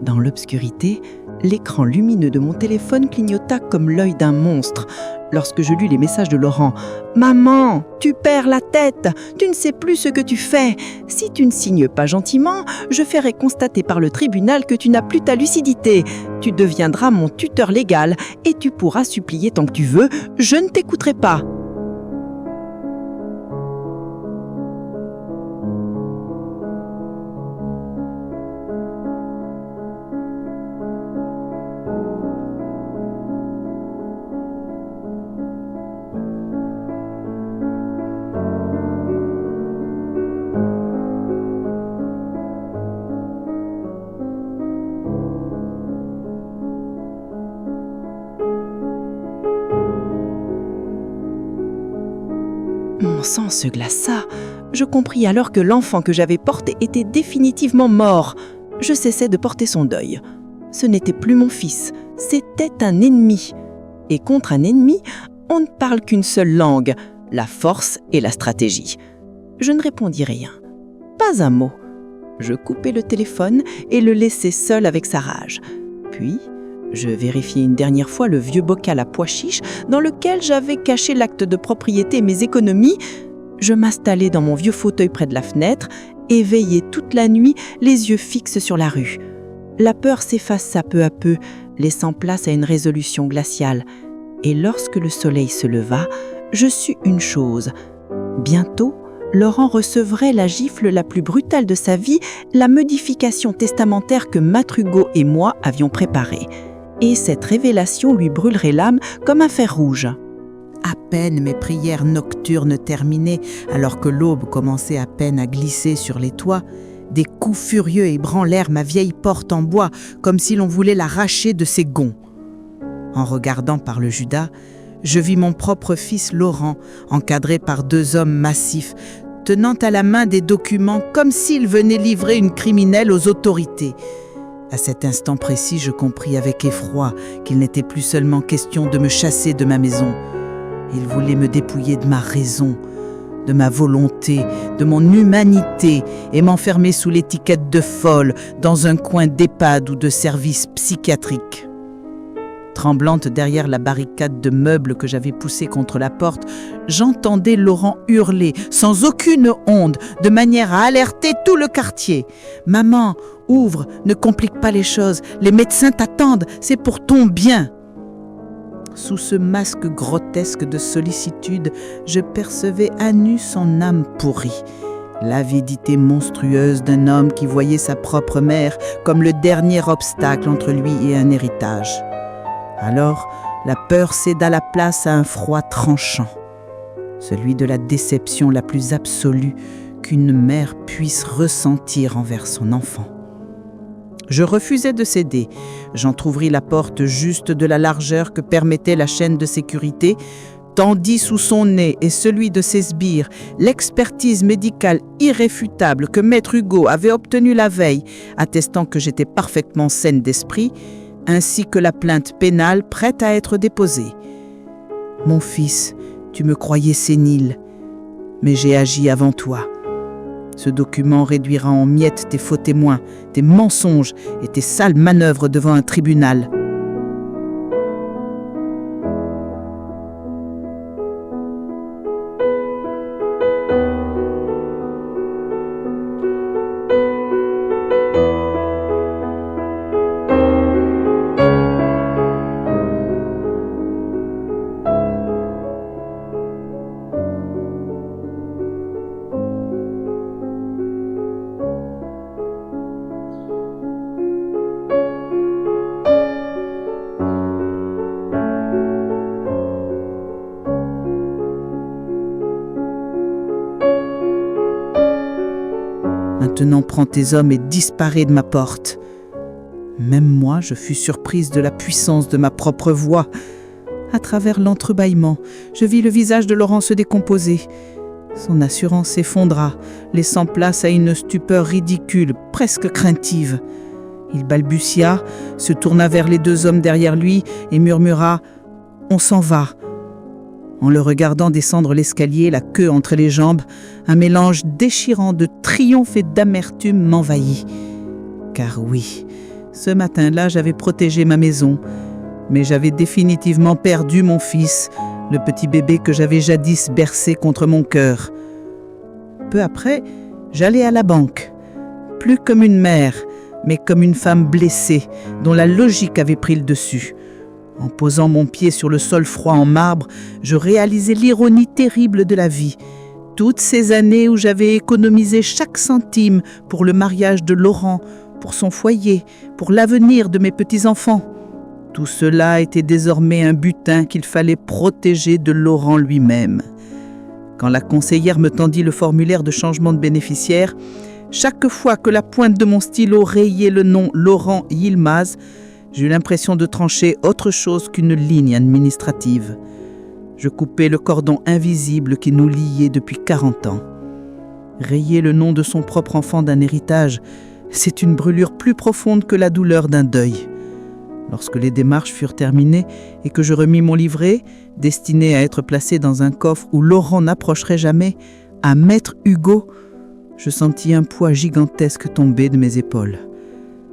Speaker 1: Dans l'obscurité,
Speaker 2: L'écran lumineux de mon téléphone clignota comme l'œil d'un monstre lorsque je lus les messages de Laurent. « Maman, tu perds la tête, tu ne sais plus ce que tu fais. Si tu ne signes pas gentiment, je ferai constater par le tribunal que tu n'as plus ta lucidité. Tu deviendras mon tuteur légal et tu pourras supplier tant que tu veux, je ne t'écouterai pas. » Mon sang se glaça. Je compris alors que l'enfant que j'avais porté était définitivement mort. Je cessais de porter son deuil. Ce n'était plus mon fils, c'était un ennemi. Et contre un ennemi, on ne parle qu'une seule langue, la force et la stratégie. Je ne répondis rien, pas un mot. Je coupai le téléphone et le laissai seul avec sa rage. Puis, je vérifiai une dernière fois le vieux bocal à pois chiches dans lequel j'avais caché l'acte de propriété et mes économies. Je m'installai dans mon vieux fauteuil près de la fenêtre et veillai toute la nuit, les yeux fixes sur la rue. La peur s'effaça peu à peu, laissant place à une résolution glaciale. Et lorsque le soleil se leva, je sus une chose. Bientôt, Laurent recevrait la gifle la plus brutale de sa vie, la modification testamentaire que Maître Hugo et moi avions préparée. Et cette révélation lui brûlerait l'âme comme un fer rouge.
Speaker 4: À peine mes prières nocturnes terminées, alors que l'aube commençait à peine à glisser sur les toits, des coups furieux ébranlèrent ma vieille porte en bois, comme si l'on voulait l'arracher de ses gonds. En regardant par le Judas, je vis mon propre fils Laurent, encadré par 2 hommes massifs, tenant à la main des documents comme s'il venait livrer une criminelle aux autorités. À cet instant précis, je compris avec effroi qu'il n'était plus seulement question de me chasser de ma maison. Il voulait me dépouiller de ma raison, de ma volonté, de mon humanité et m'enfermer sous l'étiquette de folle dans un coin d'EHPAD ou de service psychiatrique. Tremblante derrière la barricade de meubles que j'avais poussée contre la porte, j'entendais Laurent hurler, sans aucune honte, de manière à alerter tout le quartier. « Maman, ouvre, ne complique pas les choses, les médecins t'attendent, c'est pour ton bien !» Sous ce masque grotesque de sollicitude, je percevais à nu son âme pourrie. L'avidité monstrueuse d'un homme qui voyait sa propre mère comme le dernier obstacle entre lui et un héritage. Alors, la peur céda la place à un froid tranchant, celui de la déception la plus absolue qu'une mère puisse ressentir envers son enfant. Je refusais de céder. J'entr'ouvris la porte juste de la largeur que permettait la chaîne de sécurité, tendis sous son nez et celui de ses sbires l'expertise médicale irréfutable que Maître Hugo avait obtenue la veille, attestant que j'étais parfaitement saine d'esprit, ainsi que la plainte pénale prête à être déposée. « Mon fils, tu me croyais sénile, mais j'ai agi avant toi. Ce document réduira en miettes tes faux témoins, tes mensonges et tes sales manœuvres devant un tribunal. » Maintenant, prends tes hommes et disparais de ma porte. Même moi, je fus surprise de la puissance de ma propre voix. À travers l'entrebâillement, je vis le visage de Laurent se décomposer. Son assurance s'effondra, laissant place à une stupeur ridicule, presque craintive. Il balbutia, se tourna vers les 2 hommes derrière lui et murmura « On s'en va ». En le regardant descendre l'escalier, la queue entre les jambes, un mélange déchirant de triomphe et d'amertume m'envahit. Car oui,
Speaker 3: Ce matin-là, j'avais protégé ma maison, mais j'avais définitivement perdu mon fils, le petit bébé que j'avais jadis bercé contre mon cœur. Peu après, j'allai à la banque, plus comme une mère, mais comme une femme blessée, dont la logique avait pris le dessus. En posant mon pied sur le sol froid en marbre, je réalisais l'ironie terrible de la vie. Toutes ces années où j'avais économisé chaque centime pour le mariage de Laurent, pour son foyer, pour l'avenir de mes petits-enfants. Tout cela était désormais un butin qu'il fallait protéger de Laurent lui-même. Quand la conseillère me tendit le formulaire de changement de bénéficiaire, chaque fois que la pointe de mon stylo rayait le nom Laurent Yilmaz, j'eus l'impression de trancher autre chose qu'une ligne administrative. Je coupais le cordon invisible qui nous liait depuis 40 ans. Rayer le nom de son propre enfant d'un héritage, c'est une brûlure plus profonde que la douleur d'un deuil. Lorsque les démarches furent terminées et que je remis mon livret, destiné à être placé dans un coffre où Laurent n'approcherait jamais, à Maître Hugo, je sentis un poids gigantesque tomber de mes épaules.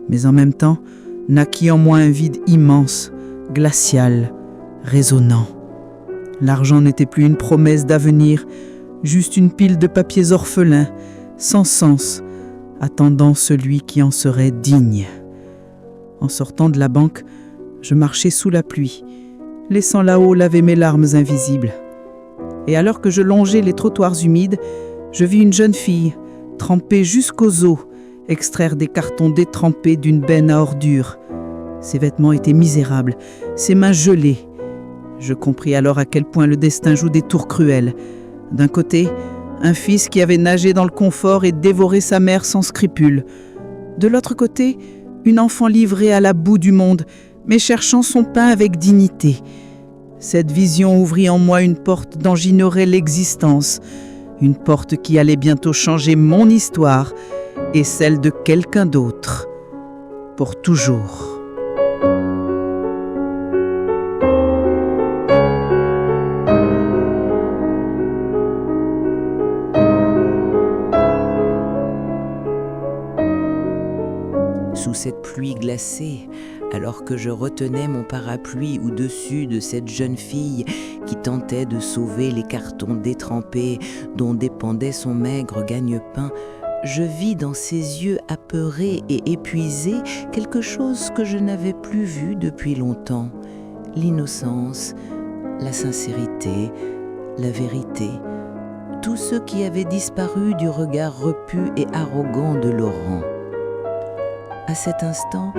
Speaker 3: Mais en même temps, naquit en moi un vide immense, glacial, résonnant. L'argent n'était plus une promesse d'avenir, juste une pile de papiers orphelins, sans sens, attendant celui qui en serait digne. En sortant de la banque, je marchais sous la pluie, laissant là-haut laver mes larmes invisibles. Et alors que je longeais les trottoirs humides, je vis une jeune fille, trempée jusqu'aux os, extraire des cartons détrempés d'une benne à ordures. Ses vêtements étaient misérables, ses mains gelées. Je compris alors à quel point le destin joue des tours cruels. D'un côté, un fils qui avait nagé dans le confort et dévoré sa mère sans scrupule. De l'autre côté, une enfant livrée à la boue du monde, mais cherchant son pain avec dignité. Cette vision ouvrit en moi une porte dont j'ignorais l'existence, une porte qui allait bientôt changer mon histoire et celle de quelqu'un d'autre, pour toujours.
Speaker 4: Sous cette pluie glacée, alors que je retenais mon parapluie au-dessus de cette jeune fille qui tentait de sauver les cartons détrempés dont dépendait son maigre gagne-pain, je vis dans ses yeux apeurés et épuisés quelque chose que je n'avais plus vu depuis longtemps. L'innocence, la sincérité, la vérité, tout ce qui avait disparu du regard repu et arrogant de Laurent. À cet instant,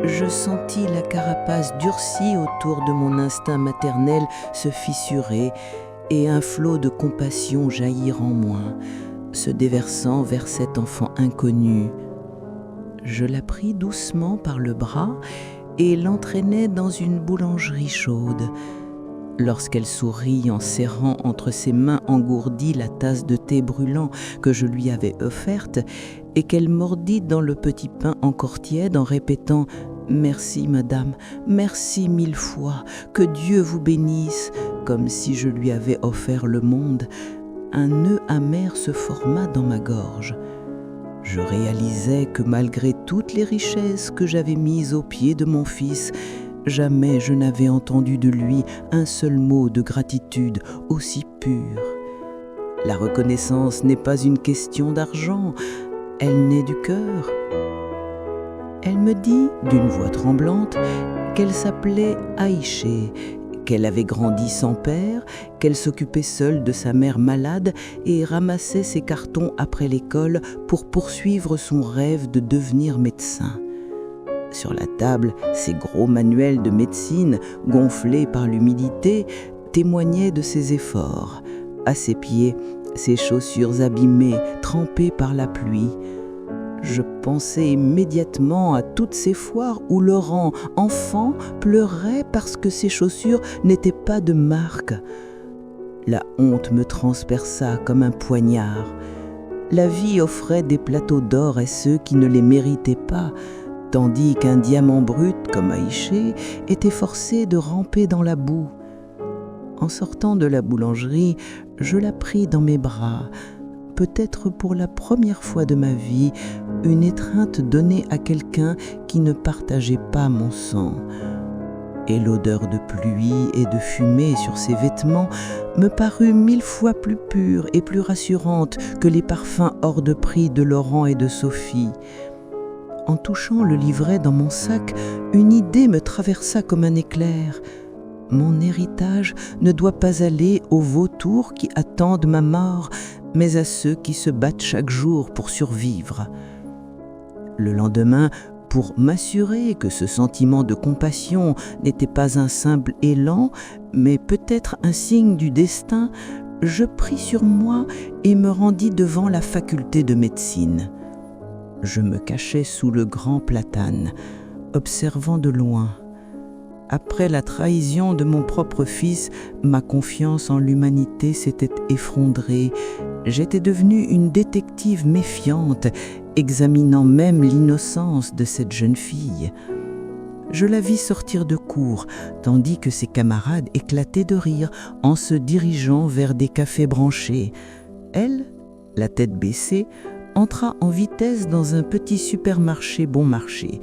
Speaker 4: je sentis la carapace durcie autour de mon instinct maternel se fissurer et un flot de compassion jaillir en moi, se déversant vers cet enfant inconnu. Je la pris doucement par le bras et l'entraînai dans une boulangerie chaude. Lorsqu'elle sourit en serrant entre ses mains engourdies la tasse de thé brûlant que je lui avais offerte et qu'elle mordit dans le petit pain encore tiède en répétant « Merci madame, merci 1000 fois, que Dieu vous bénisse », comme si je lui avais offert le monde, un nœud amer se forma dans ma gorge. Je réalisais que malgré toutes les richesses que j'avais mises aux pieds de mon fils, jamais je n'avais entendu de lui un seul mot de gratitude aussi pur. La reconnaissance n'est pas une question d'argent, elle naît du cœur. Elle me dit, d'une voix tremblante, qu'elle s'appelait Aïché, qu'elle avait grandi sans père, qu'elle s'occupait seule de sa mère malade et ramassait ses cartons après l'école pour poursuivre son rêve de devenir médecin. Sur la table, ses gros manuels de médecine, gonflés par l'humidité, témoignaient de ses efforts. À ses pieds, ses chaussures abîmées, trempées par la pluie. Je pensais immédiatement à toutes ces foires où Laurent, enfant, pleurait parce que ses chaussures n'étaient pas de marque. La honte me transperça comme un poignard. La vie offrait des plateaux d'or à ceux qui ne les méritaient pas, tandis qu'un diamant brut comme Aïché était forcé de ramper dans la boue. En sortant de la boulangerie, je la pris dans mes bras. Peut-être pour la première fois de ma vie,
Speaker 3: une étreinte donnée à quelqu'un qui ne partageait pas mon sang. Et l'odeur de pluie et de fumée sur ses vêtements me parut 1000 fois plus pure et plus rassurante que les parfums hors de prix de Laurent et de Sophie. En touchant le livret dans mon sac, une idée me traversa comme un éclair. Mon héritage ne doit pas aller aux vautours qui attendent ma mort, mais à ceux qui se battent chaque jour pour survivre. Le lendemain, pour m'assurer que ce sentiment de compassion n'était pas un simple élan, mais peut-être un signe du destin, je pris sur moi et me rendis devant la faculté de médecine. Je me cachai sous le grand platane, observant de loin. Après la trahison de mon propre fils, ma confiance en l'humanité s'était effondrée. J'étais devenue une détective méfiante, examinant même l'innocence de cette jeune fille. Je la vis sortir de cour, tandis que ses camarades éclataient de rire en se dirigeant vers des cafés branchés. Elle, la tête baissée, entra en vitesse dans un petit supermarché bon marché.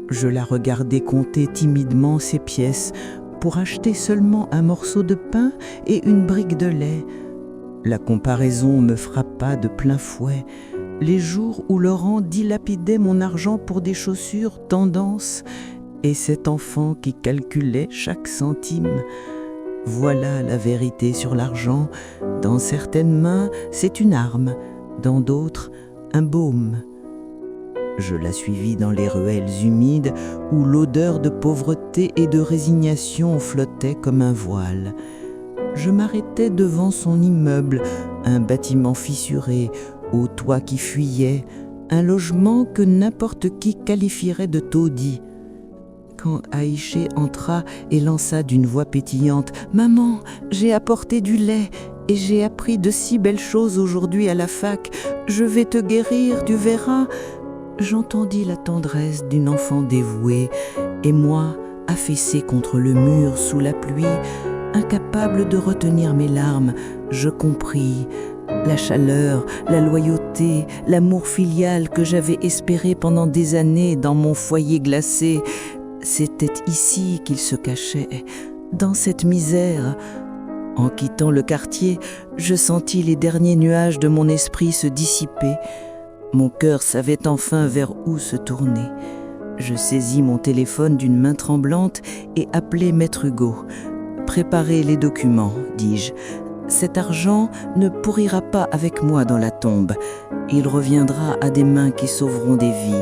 Speaker 3: Je la regardais compter timidement ses pièces pour acheter seulement un morceau de pain et une brique de lait. La comparaison me frappa de plein fouet. Les jours où Laurent dilapidait mon argent pour des chaussures tendance et cet enfant qui calculait chaque centime. Voilà la vérité sur l'argent. Dans certaines mains, c'est une arme, dans d'autres, un baume. Je la suivis dans les ruelles humides où l'odeur de pauvreté et de résignation flottait comme un voile. Je m'arrêtai devant son immeuble, un bâtiment fissuré, au toit qui fuyait, un logement que n'importe qui qualifierait de taudis. Quand Aïché entra et lança d'une voix pétillante « Maman, j'ai apporté du lait et j'ai appris de si belles choses aujourd'hui à la fac. Je vais te guérir, tu verras. » J'entendis la tendresse d'une enfant dévouée, et moi, affaissée contre le mur sous la pluie, incapable de retenir mes larmes, je compris la chaleur, la loyauté, l'amour filial que j'avais espéré pendant des années dans mon foyer glacé. C'était ici qu'il se cachait, dans cette misère. En quittant le quartier, je sentis les derniers nuages de mon esprit se dissiper. Mon cœur savait enfin vers où se tourner. Je saisis mon téléphone d'une main tremblante et appelai Maître Hugo. « Préparez les documents, dis-je. Cet argent ne pourrira pas avec moi dans la tombe. Il reviendra à des mains qui sauveront des vies.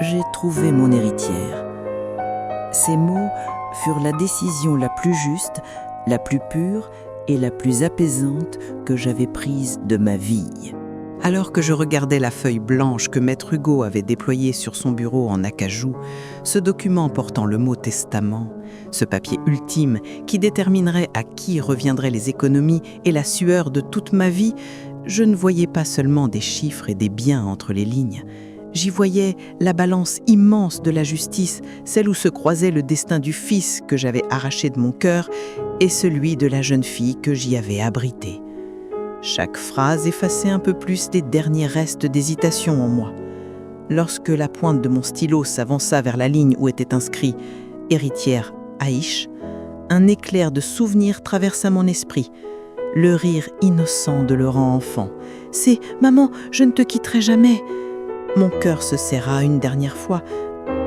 Speaker 3: J'ai trouvé mon héritière. » Ces mots furent la décision la plus juste, la plus pure et la plus apaisante que j'avais prise de ma vie.
Speaker 1: Alors que je regardais la feuille blanche que Maître Hugo avait déployée sur son bureau en acajou, ce document portant le mot « testament », ce papier ultime qui déterminerait à qui reviendraient les économies et la sueur de toute ma vie, je ne voyais pas seulement des chiffres et des biens entre les lignes. J'y voyais la balance immense de la justice, celle où se croisait le destin du fils que j'avais arraché de mon cœur et celui de la jeune fille que j'y avais abritée. Chaque phrase effaçait un peu plus les derniers restes d'hésitation en moi. Lorsque la pointe de mon stylo s'avança vers la ligne où était inscrit « Héritière Aïch », un éclair de souvenir traversa mon esprit. Le rire innocent de Laurent enfant. « C'est « Maman, je ne te quitterai jamais !» Mon cœur se serra une dernière fois,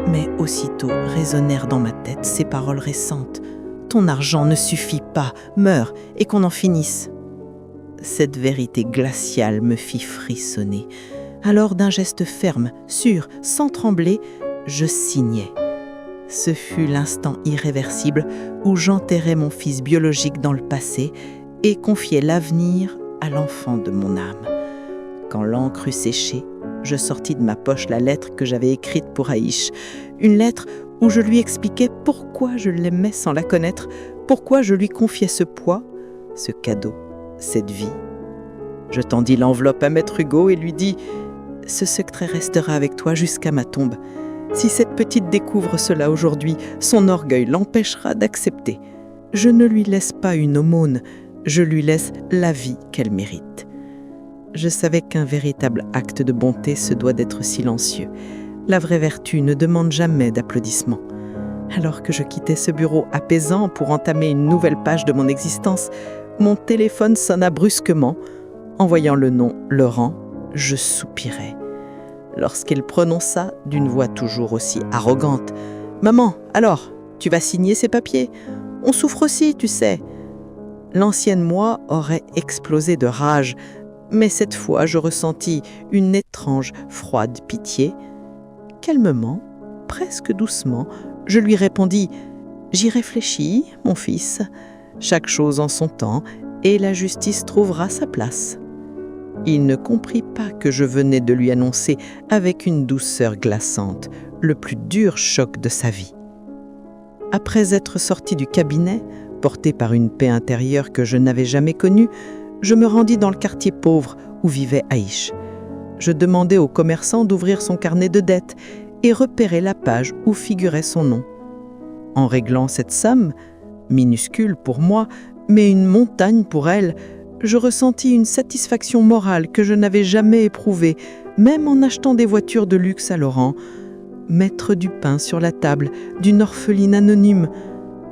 Speaker 1: mais aussitôt résonnèrent dans ma tête ces paroles récentes. « Ton argent ne suffit pas, meurs et qu'on en finisse !» Cette vérité glaciale me fit frissonner. Alors d'un geste ferme, sûr, sans trembler, je signai. Ce fut l'instant irréversible où j'enterrai mon fils biologique dans le passé et confiai l'avenir à l'enfant de mon âme. Quand l'encre eut séché, je sortis de ma poche la lettre que j'avais écrite pour Aïch. Une lettre où je lui expliquais pourquoi je l'aimais sans la connaître, pourquoi je lui confiais ce poids, ce cadeau, cette vie. Je tendis l'enveloppe à Maître Hugo et lui dis « Ce secret restera avec toi jusqu'à ma tombe. Si cette petite découvre cela aujourd'hui, son orgueil l'empêchera d'accepter. Je ne lui laisse pas une aumône, je lui laisse la vie qu'elle mérite. »
Speaker 3: Je savais qu'un véritable acte de bonté se doit d'être silencieux. La vraie vertu ne demande jamais d'applaudissements. Alors que je quittais ce bureau apaisant pour entamer une nouvelle page de mon existence, mon téléphone sonna brusquement. En voyant le nom Laurent, je soupirai. Lorsqu'il prononça, d'une voix toujours aussi arrogante, « Maman, alors, tu vas signer ces papiers ? On souffre aussi, tu sais. » L'ancienne moi aurait explosé de rage, mais cette fois je ressentis une étrange, froide pitié. Calmement, presque doucement, je lui répondis « J'y réfléchis, mon fils. Chaque chose en son temps, et la justice trouvera sa place. » Il ne comprit pas que je venais de lui annoncer avec une douceur glaçante le plus dur choc de sa vie. Après être sorti du cabinet, porté par une paix intérieure que je n'avais jamais connue, je me rendis dans le quartier pauvre où vivait Aïch. Je demandai au commerçant d'ouvrir son carnet de dettes et repérai la page où figurait son nom. En réglant cette somme, minuscule pour moi, mais une montagne pour elle, je ressentis une satisfaction morale que je n'avais jamais éprouvée, même en achetant des voitures de luxe à Laurent. Mettre du pain sur la table d'une orpheline anonyme,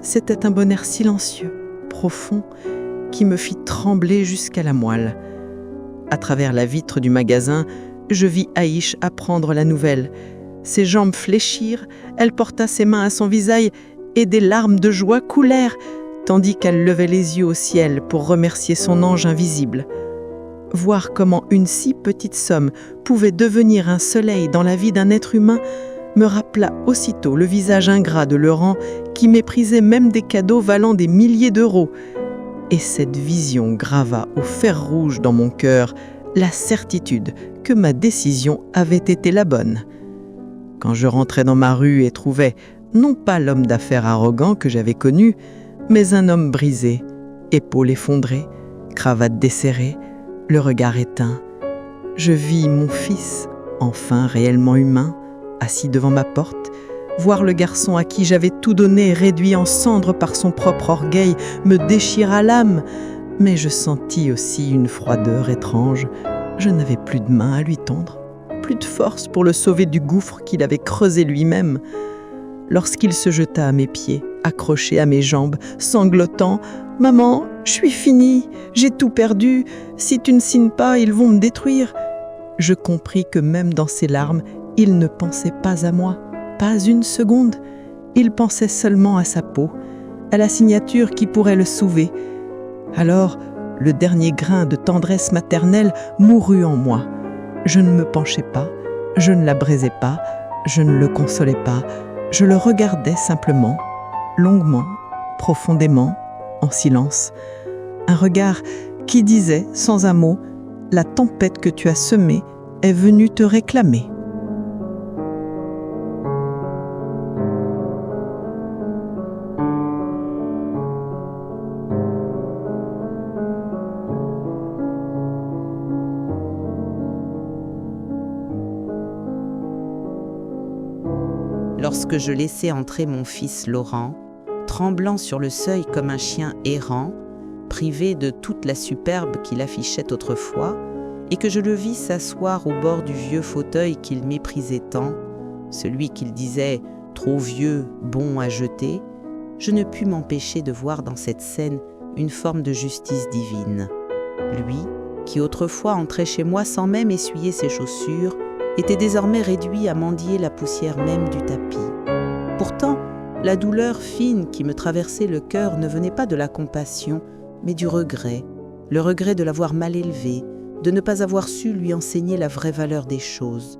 Speaker 3: c'était un bonheur silencieux, profond, qui me fit trembler jusqu'à la moelle. À travers la vitre du magasin, je vis Aïch apprendre la nouvelle. Ses jambes fléchirent, elle porta ses mains à son visage et des larmes de joie coulèrent, tandis qu'elle levait les yeux au ciel pour remercier son ange invisible. Voir comment une si petite somme pouvait devenir un soleil dans la vie d'un être humain me rappela aussitôt le visage ingrat de Laurent qui méprisait même des cadeaux valant des milliers d'euros. Et cette vision grava au fer rouge dans mon cœur la certitude que ma décision avait été la bonne. Quand je rentrais dans ma rue et trouvais non pas l'homme d'affaires arrogant que j'avais connu, mais un homme brisé, épaules effondrées, cravate desserrée, le regard éteint, je vis mon fils, enfin réellement humain, assis devant ma porte, voir le garçon à qui j'avais tout donné réduit en cendres par son propre orgueil me déchira l'âme, mais je sentis aussi une froideur étrange. Je n'avais plus de main à lui tendre, plus de force pour le sauver du gouffre qu'il avait creusé lui-même. Lorsqu'il se jeta à mes pieds, accroché à mes jambes, sanglotant « Maman, je suis fini, j'ai tout perdu, si tu ne signes pas, ils vont me détruire », je compris que même dans ses larmes, il ne pensait pas à moi, pas une seconde. Il pensait seulement à sa peau, à la signature qui pourrait le sauver. Alors, le dernier grain de tendresse maternelle mourut en moi. Je ne me penchai pas, je ne l'abraisai pas, je ne le consolai pas, je le regardais simplement, longuement, profondément, en silence. Un regard qui disait, sans un mot, « La tempête que tu as semée est venue te réclamer. »
Speaker 4: Lorsque je laissai entrer mon fils Laurent, tremblant sur le seuil comme un chien errant, privé de toute la superbe qu'il affichait autrefois, et que je le vis s'asseoir au bord du vieux fauteuil qu'il méprisait tant, celui qu'il disait trop vieux, bon à jeter, je ne pus m'empêcher de voir dans cette scène une forme de justice divine. Lui, qui autrefois entrait chez moi sans même essuyer ses chaussures, était désormais réduit à mendier la poussière même du tapis. Pourtant, la douleur fine qui me traversait le cœur ne venait pas de la compassion, mais du regret, le regret de l'avoir mal élevé, de ne pas avoir su lui enseigner la vraie valeur des choses.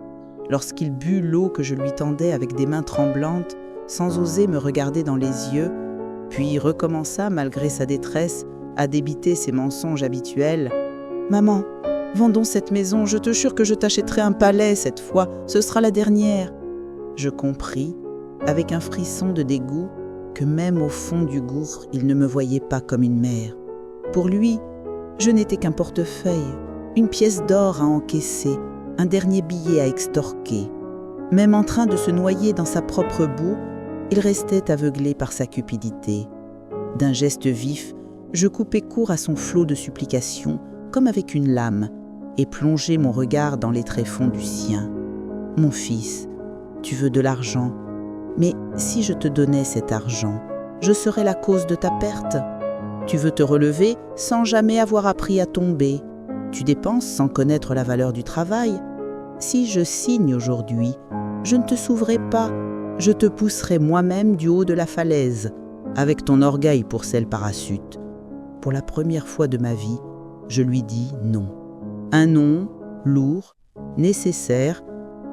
Speaker 4: Lorsqu'il but l'eau que je lui tendais avec des mains tremblantes, sans oser me regarder dans les yeux, puis recommença, malgré sa détresse, à débiter ses mensonges habituels. « Maman, vendons cette maison, je te jure que je t'achèterai un palais cette fois, ce sera la dernière. » Je compris, avec un frisson de dégoût, que même au fond du gouffre, il ne me voyait pas comme une mère. Pour lui, je n'étais qu'un portefeuille, une pièce d'or à encaisser, un dernier billet à extorquer. Même en train de se noyer dans sa propre boue, il restait aveuglé par sa cupidité. D'un geste vif, je coupai court à son flot de supplications, comme avec une lame, et plongé mon regard dans les tréfonds du sien. « Mon fils, tu veux de l'argent, mais si je te donnais cet argent, je serais la cause de ta perte. Tu veux te relever sans jamais avoir appris à tomber. Tu dépenses sans connaître la valeur du travail. Si je signe aujourd'hui, je ne te sauverai pas, je te pousserai moi-même du haut de la falaise, avec ton orgueil pour celle parachute. » Pour la première fois de ma vie, je lui dis non. Un non lourd, nécessaire,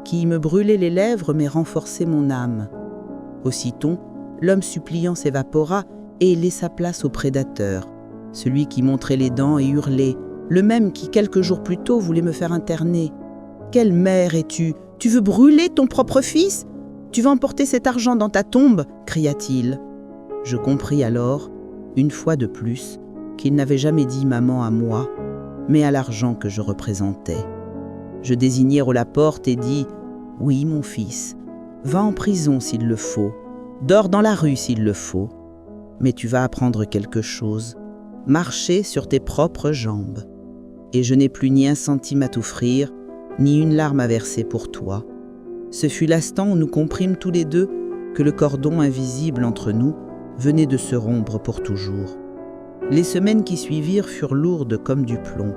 Speaker 4: qui me brûlait les lèvres mais renforçait mon âme. Aussitôt, l'homme suppliant s'évapora et laissa place au prédateur, celui qui montrait les dents et hurlait, le même qui quelques jours plus tôt voulait me faire interner. « Quelle mère es-tu? Tu veux brûler ton propre fils? Tu vas emporter cet argent dans ta tombe » cria-t-il. Je compris alors, une fois de plus, qu'il n'avait jamais dit maman à moi, mais à l'argent que je représentais. Je désignai Laporte et dis « Oui, mon fils, va en prison s'il le faut, dors dans la rue s'il le faut, mais tu vas apprendre quelque chose, marcher sur tes propres jambes. Et je n'ai plus ni un centime à t'offrir, ni une larme à verser pour toi. » Ce fut l'instant où nous comprîmes tous les deux que le cordon invisible entre nous venait de se rompre pour toujours. Les semaines qui suivirent furent lourdes comme du plomb.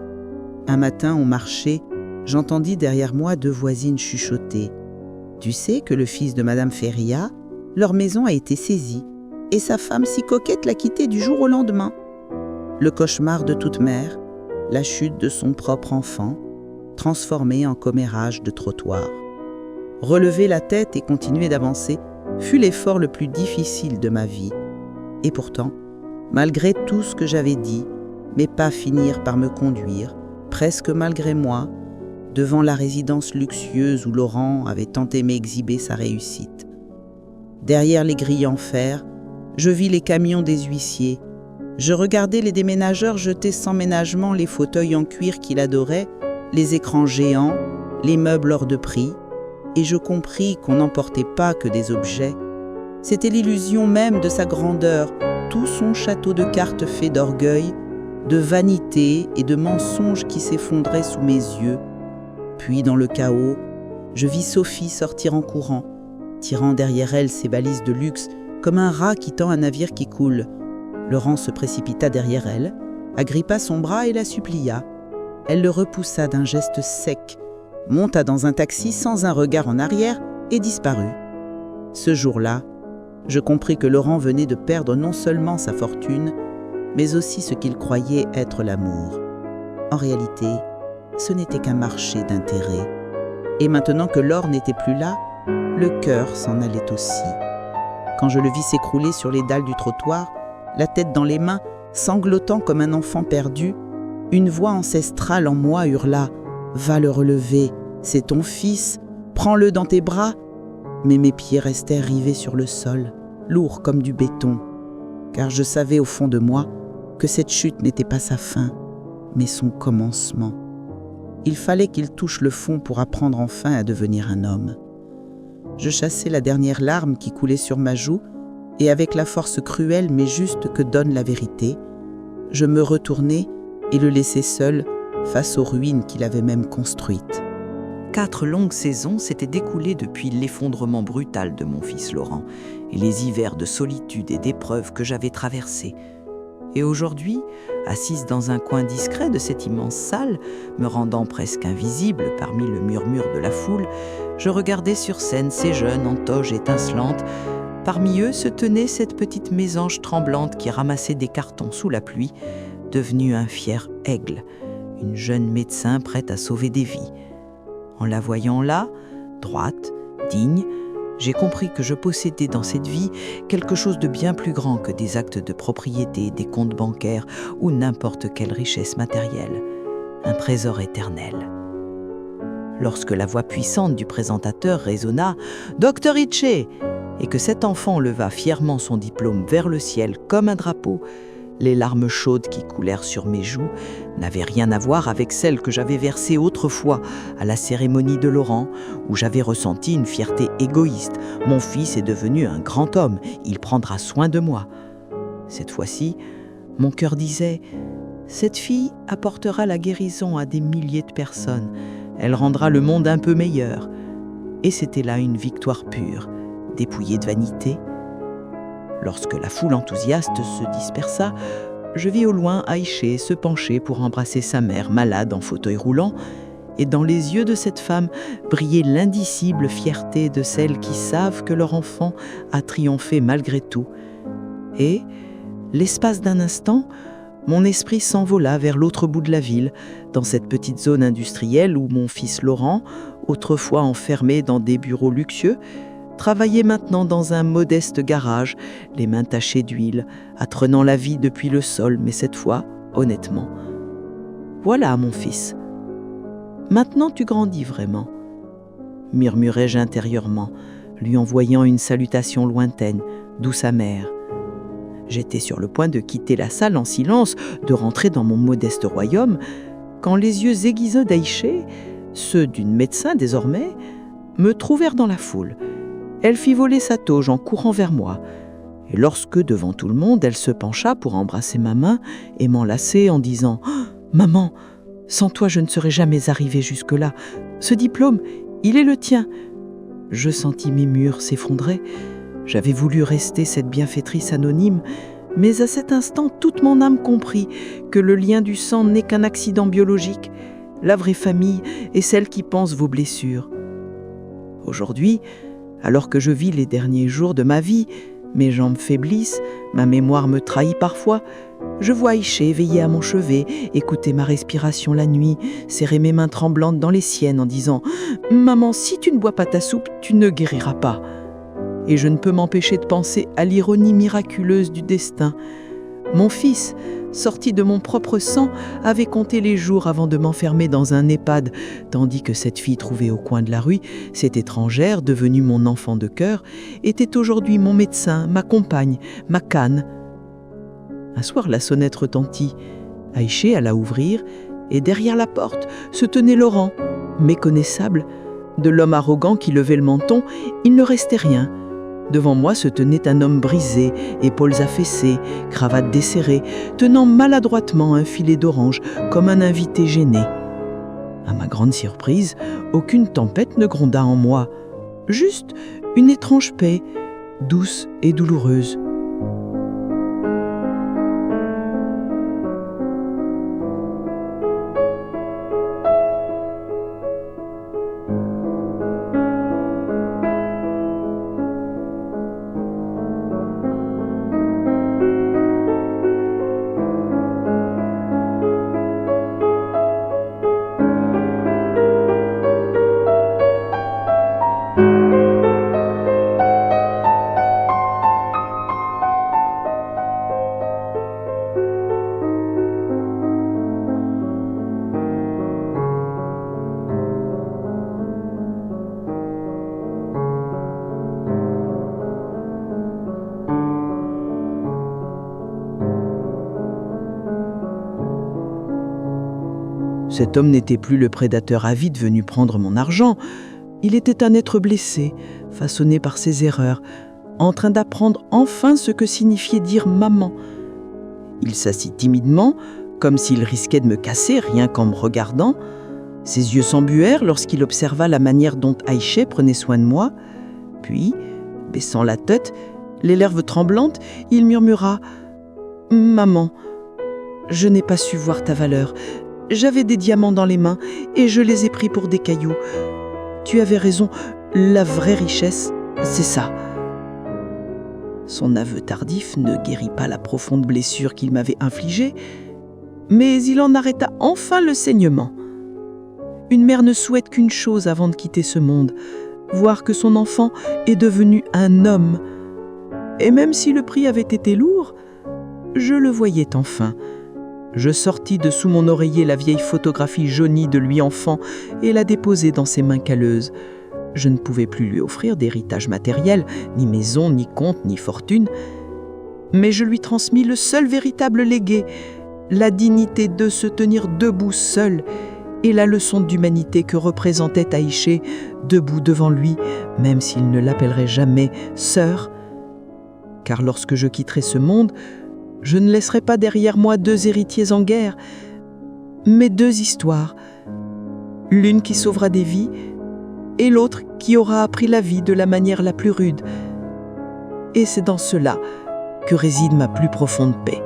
Speaker 4: Un matin, on marchait, j'entendis derrière moi deux voisines chuchoter. « Tu sais que le fils de Madame Féria, leur maison a été saisie, et sa femme si coquette l'a quitté du jour au lendemain. » Le cauchemar de toute mère, la chute de son propre enfant, transformé en commérage de trottoir. Relever la tête et continuer d'avancer fut l'effort le plus difficile de ma vie. Et pourtant, malgré tout ce que j'avais dit, mes pas finirent par me conduire, presque malgré moi, devant la résidence luxueuse où Laurent avait tant aimé exhiber sa réussite. Derrière les grilles en fer, je vis les camions des huissiers. Je regardais les déménageurs jeter sans ménagement les fauteuils en cuir qu'il adorait, les écrans géants, les meubles hors de prix, et je compris qu'on n'emportait pas que des objets. C'était l'illusion même de sa grandeur, tout son château de cartes fait d'orgueil, de vanité et de mensonges qui s'effondraient sous mes yeux. Puis, dans le chaos, je vis Sophie sortir en courant, tirant derrière elle ses valises de luxe, comme un rat quittant un navire qui coule. Laurent se précipita derrière elle, agrippa son bras et la supplia. Elle le repoussa d'un geste sec, monta dans un taxi sans un regard en arrière et disparut. Ce jour-là, je compris que Laurent venait de perdre non seulement sa fortune, mais aussi ce qu'il croyait être l'amour. En réalité, ce n'était qu'un marché d'intérêts. Et maintenant que l'or n'était plus là, le cœur s'en allait aussi. Quand je le vis s'écrouler sur les dalles du trottoir, la tête dans les mains, sanglotant comme un enfant perdu, une voix ancestrale en moi hurla « Va le relever, c'est ton fils, prends-le dans tes bras !» Mais mes pieds restèrent rivés sur le sol, lourds comme du béton, car je savais au fond de moi que cette chute n'était pas sa fin, mais son commencement. Il fallait qu'il touche le fond pour apprendre enfin à devenir un homme. Je chassai la dernière larme qui coulait sur ma joue, et avec la force cruelle mais juste que donne la vérité, je me retournai et le laissai seul face aux ruines qu'il avait même construites.
Speaker 6: 4 longues saisons s'étaient découlées depuis l'effondrement brutal de mon fils Laurent et les hivers de solitude et d'épreuves que j'avais traversés. Et aujourd'hui, assise dans un coin discret de cette immense salle, me rendant presque invisible parmi le murmure de la foule, je regardais sur scène ces jeunes en toge étincelante. Parmi eux se tenait cette petite mésange tremblante qui ramassait des cartons sous la pluie, devenue un fier aigle, une jeune médecin prête à sauver des vies. En la voyant là, droite, digne, j'ai compris que je possédais dans cette vie quelque chose de bien plus grand que des actes de propriété, des comptes bancaires ou n'importe quelle richesse matérielle, un trésor éternel. Lorsque la voix puissante du présentateur résonna « Dr Ritchie !» et que cet enfant leva fièrement son diplôme vers le ciel comme un drapeau, les larmes chaudes qui coulèrent sur mes joues n'avaient rien à voir avec celles que j'avais versées autrefois à la cérémonie de Laurent, où j'avais ressenti une fierté égoïste. Mon fils est devenu un grand homme, il prendra soin de moi. Cette fois-ci, mon cœur disait Cette fille apportera la guérison à des milliers de personnes. Elle rendra le monde un peu meilleur. Et c'était là une victoire pure, dépouillée de vanité. Lorsque la foule enthousiaste se dispersa, je vis au loin Aïché se pencher pour embrasser sa mère malade en fauteuil roulant, et dans les yeux de cette femme brillait l'indicible fierté de celles qui savent que leur enfant a triomphé malgré tout. Et, l'espace d'un instant, mon esprit s'envola vers l'autre bout de la ville, dans cette petite zone industrielle où mon fils Laurent, autrefois enfermé dans des bureaux luxueux, travaillait maintenant dans un modeste garage, les mains tachées d'huile, apprenant la vie depuis le sol, mais cette fois, honnêtement. Voilà, mon fils. Maintenant tu grandis vraiment, murmurai-je intérieurement, lui envoyant une salutation lointaine, douce amère. J'étais sur le point de quitter la salle en silence, de rentrer dans mon modeste royaume, quand les yeux aiguisés d'Aïché, ceux d'une médecin désormais, me trouvèrent dans la foule. Elle fit voler sa toge en courant vers moi. Et lorsque, devant tout le monde, elle se pencha pour embrasser ma main et m'enlacer en disant « Oh, maman, sans toi je ne serais jamais arrivée jusque-là. Ce diplôme, il est le tien. » Je sentis mes murs s'effondrer. J'avais voulu rester cette bienfaitrice anonyme, mais à cet instant, toute mon âme comprit que le lien du sang n'est qu'un accident biologique. La vraie famille est celle qui pense vos blessures. Aujourd'hui, alors que je vis les derniers jours de ma vie, mes jambes faiblissent, ma mémoire me trahit parfois, je vois Aïché veiller à mon chevet, écouter ma respiration la nuit, serrer mes mains tremblantes dans les siennes en disant « Maman, si tu ne bois pas ta soupe, tu ne guériras pas. » Et je ne peux m'empêcher de penser à l'ironie miraculeuse du destin. Mon fils, sorti de mon propre sang, avait compté les jours avant de m'enfermer dans un EHPAD, tandis que cette fille trouvée au coin de la rue, cette étrangère devenue mon enfant de cœur, était aujourd'hui mon médecin, ma compagne, ma canne. Un soir, la sonnette retentit. Aïché alla ouvrir, et derrière la porte se tenait Laurent, méconnaissable. De l'homme arrogant qui levait le menton, il ne restait rien. Devant moi se tenait un homme brisé, épaules affaissées, cravate desserrée, tenant maladroitement un filet d'orange, comme un invité gêné. À ma grande surprise, aucune tempête ne gronda en moi, juste une étrange paix, douce et douloureuse. Cet homme n'était plus le prédateur avide venu prendre mon argent. Il était un être blessé, façonné par ses erreurs, en train d'apprendre enfin ce que signifiait dire « maman ». Il s'assit timidement, comme s'il risquait de me casser rien qu'en me regardant. Ses yeux s'embuèrent lorsqu'il observa la manière dont Aïché prenait soin de moi. Puis, baissant la tête, les lèvres tremblantes, il murmura « Maman, je n'ai pas su voir ta valeur. J'avais des diamants dans les mains et je les ai pris pour des cailloux. Tu avais raison, la vraie richesse, c'est ça. » Son aveu tardif ne guérit pas la profonde blessure qu'il m'avait infligée, mais il en arrêta enfin le saignement. Une mère ne souhaite qu'une chose avant de quitter ce monde, voir que son enfant est devenu un homme. Et même si le prix avait été lourd, je le voyais enfin. Je sortis de sous mon oreiller la vieille photographie jaunie de lui enfant et la déposai dans ses mains calleuses. Je ne pouvais plus lui offrir d'héritage matériel, ni maison, ni compte, ni fortune. Mais je lui transmis le seul véritable légué, la dignité de se tenir debout seul et la leçon d'humanité que représentait Aïché, debout devant lui, même s'il ne l'appellerait jamais sœur. Car lorsque je quitterai ce monde,
Speaker 3: Je ne laisserai pas derrière moi 2 héritiers en guerre, mais 2 histoires. L'une qui sauvera des vies et l'autre qui aura appris la vie de la manière la plus rude. Et c'est dans cela que réside ma plus profonde paix.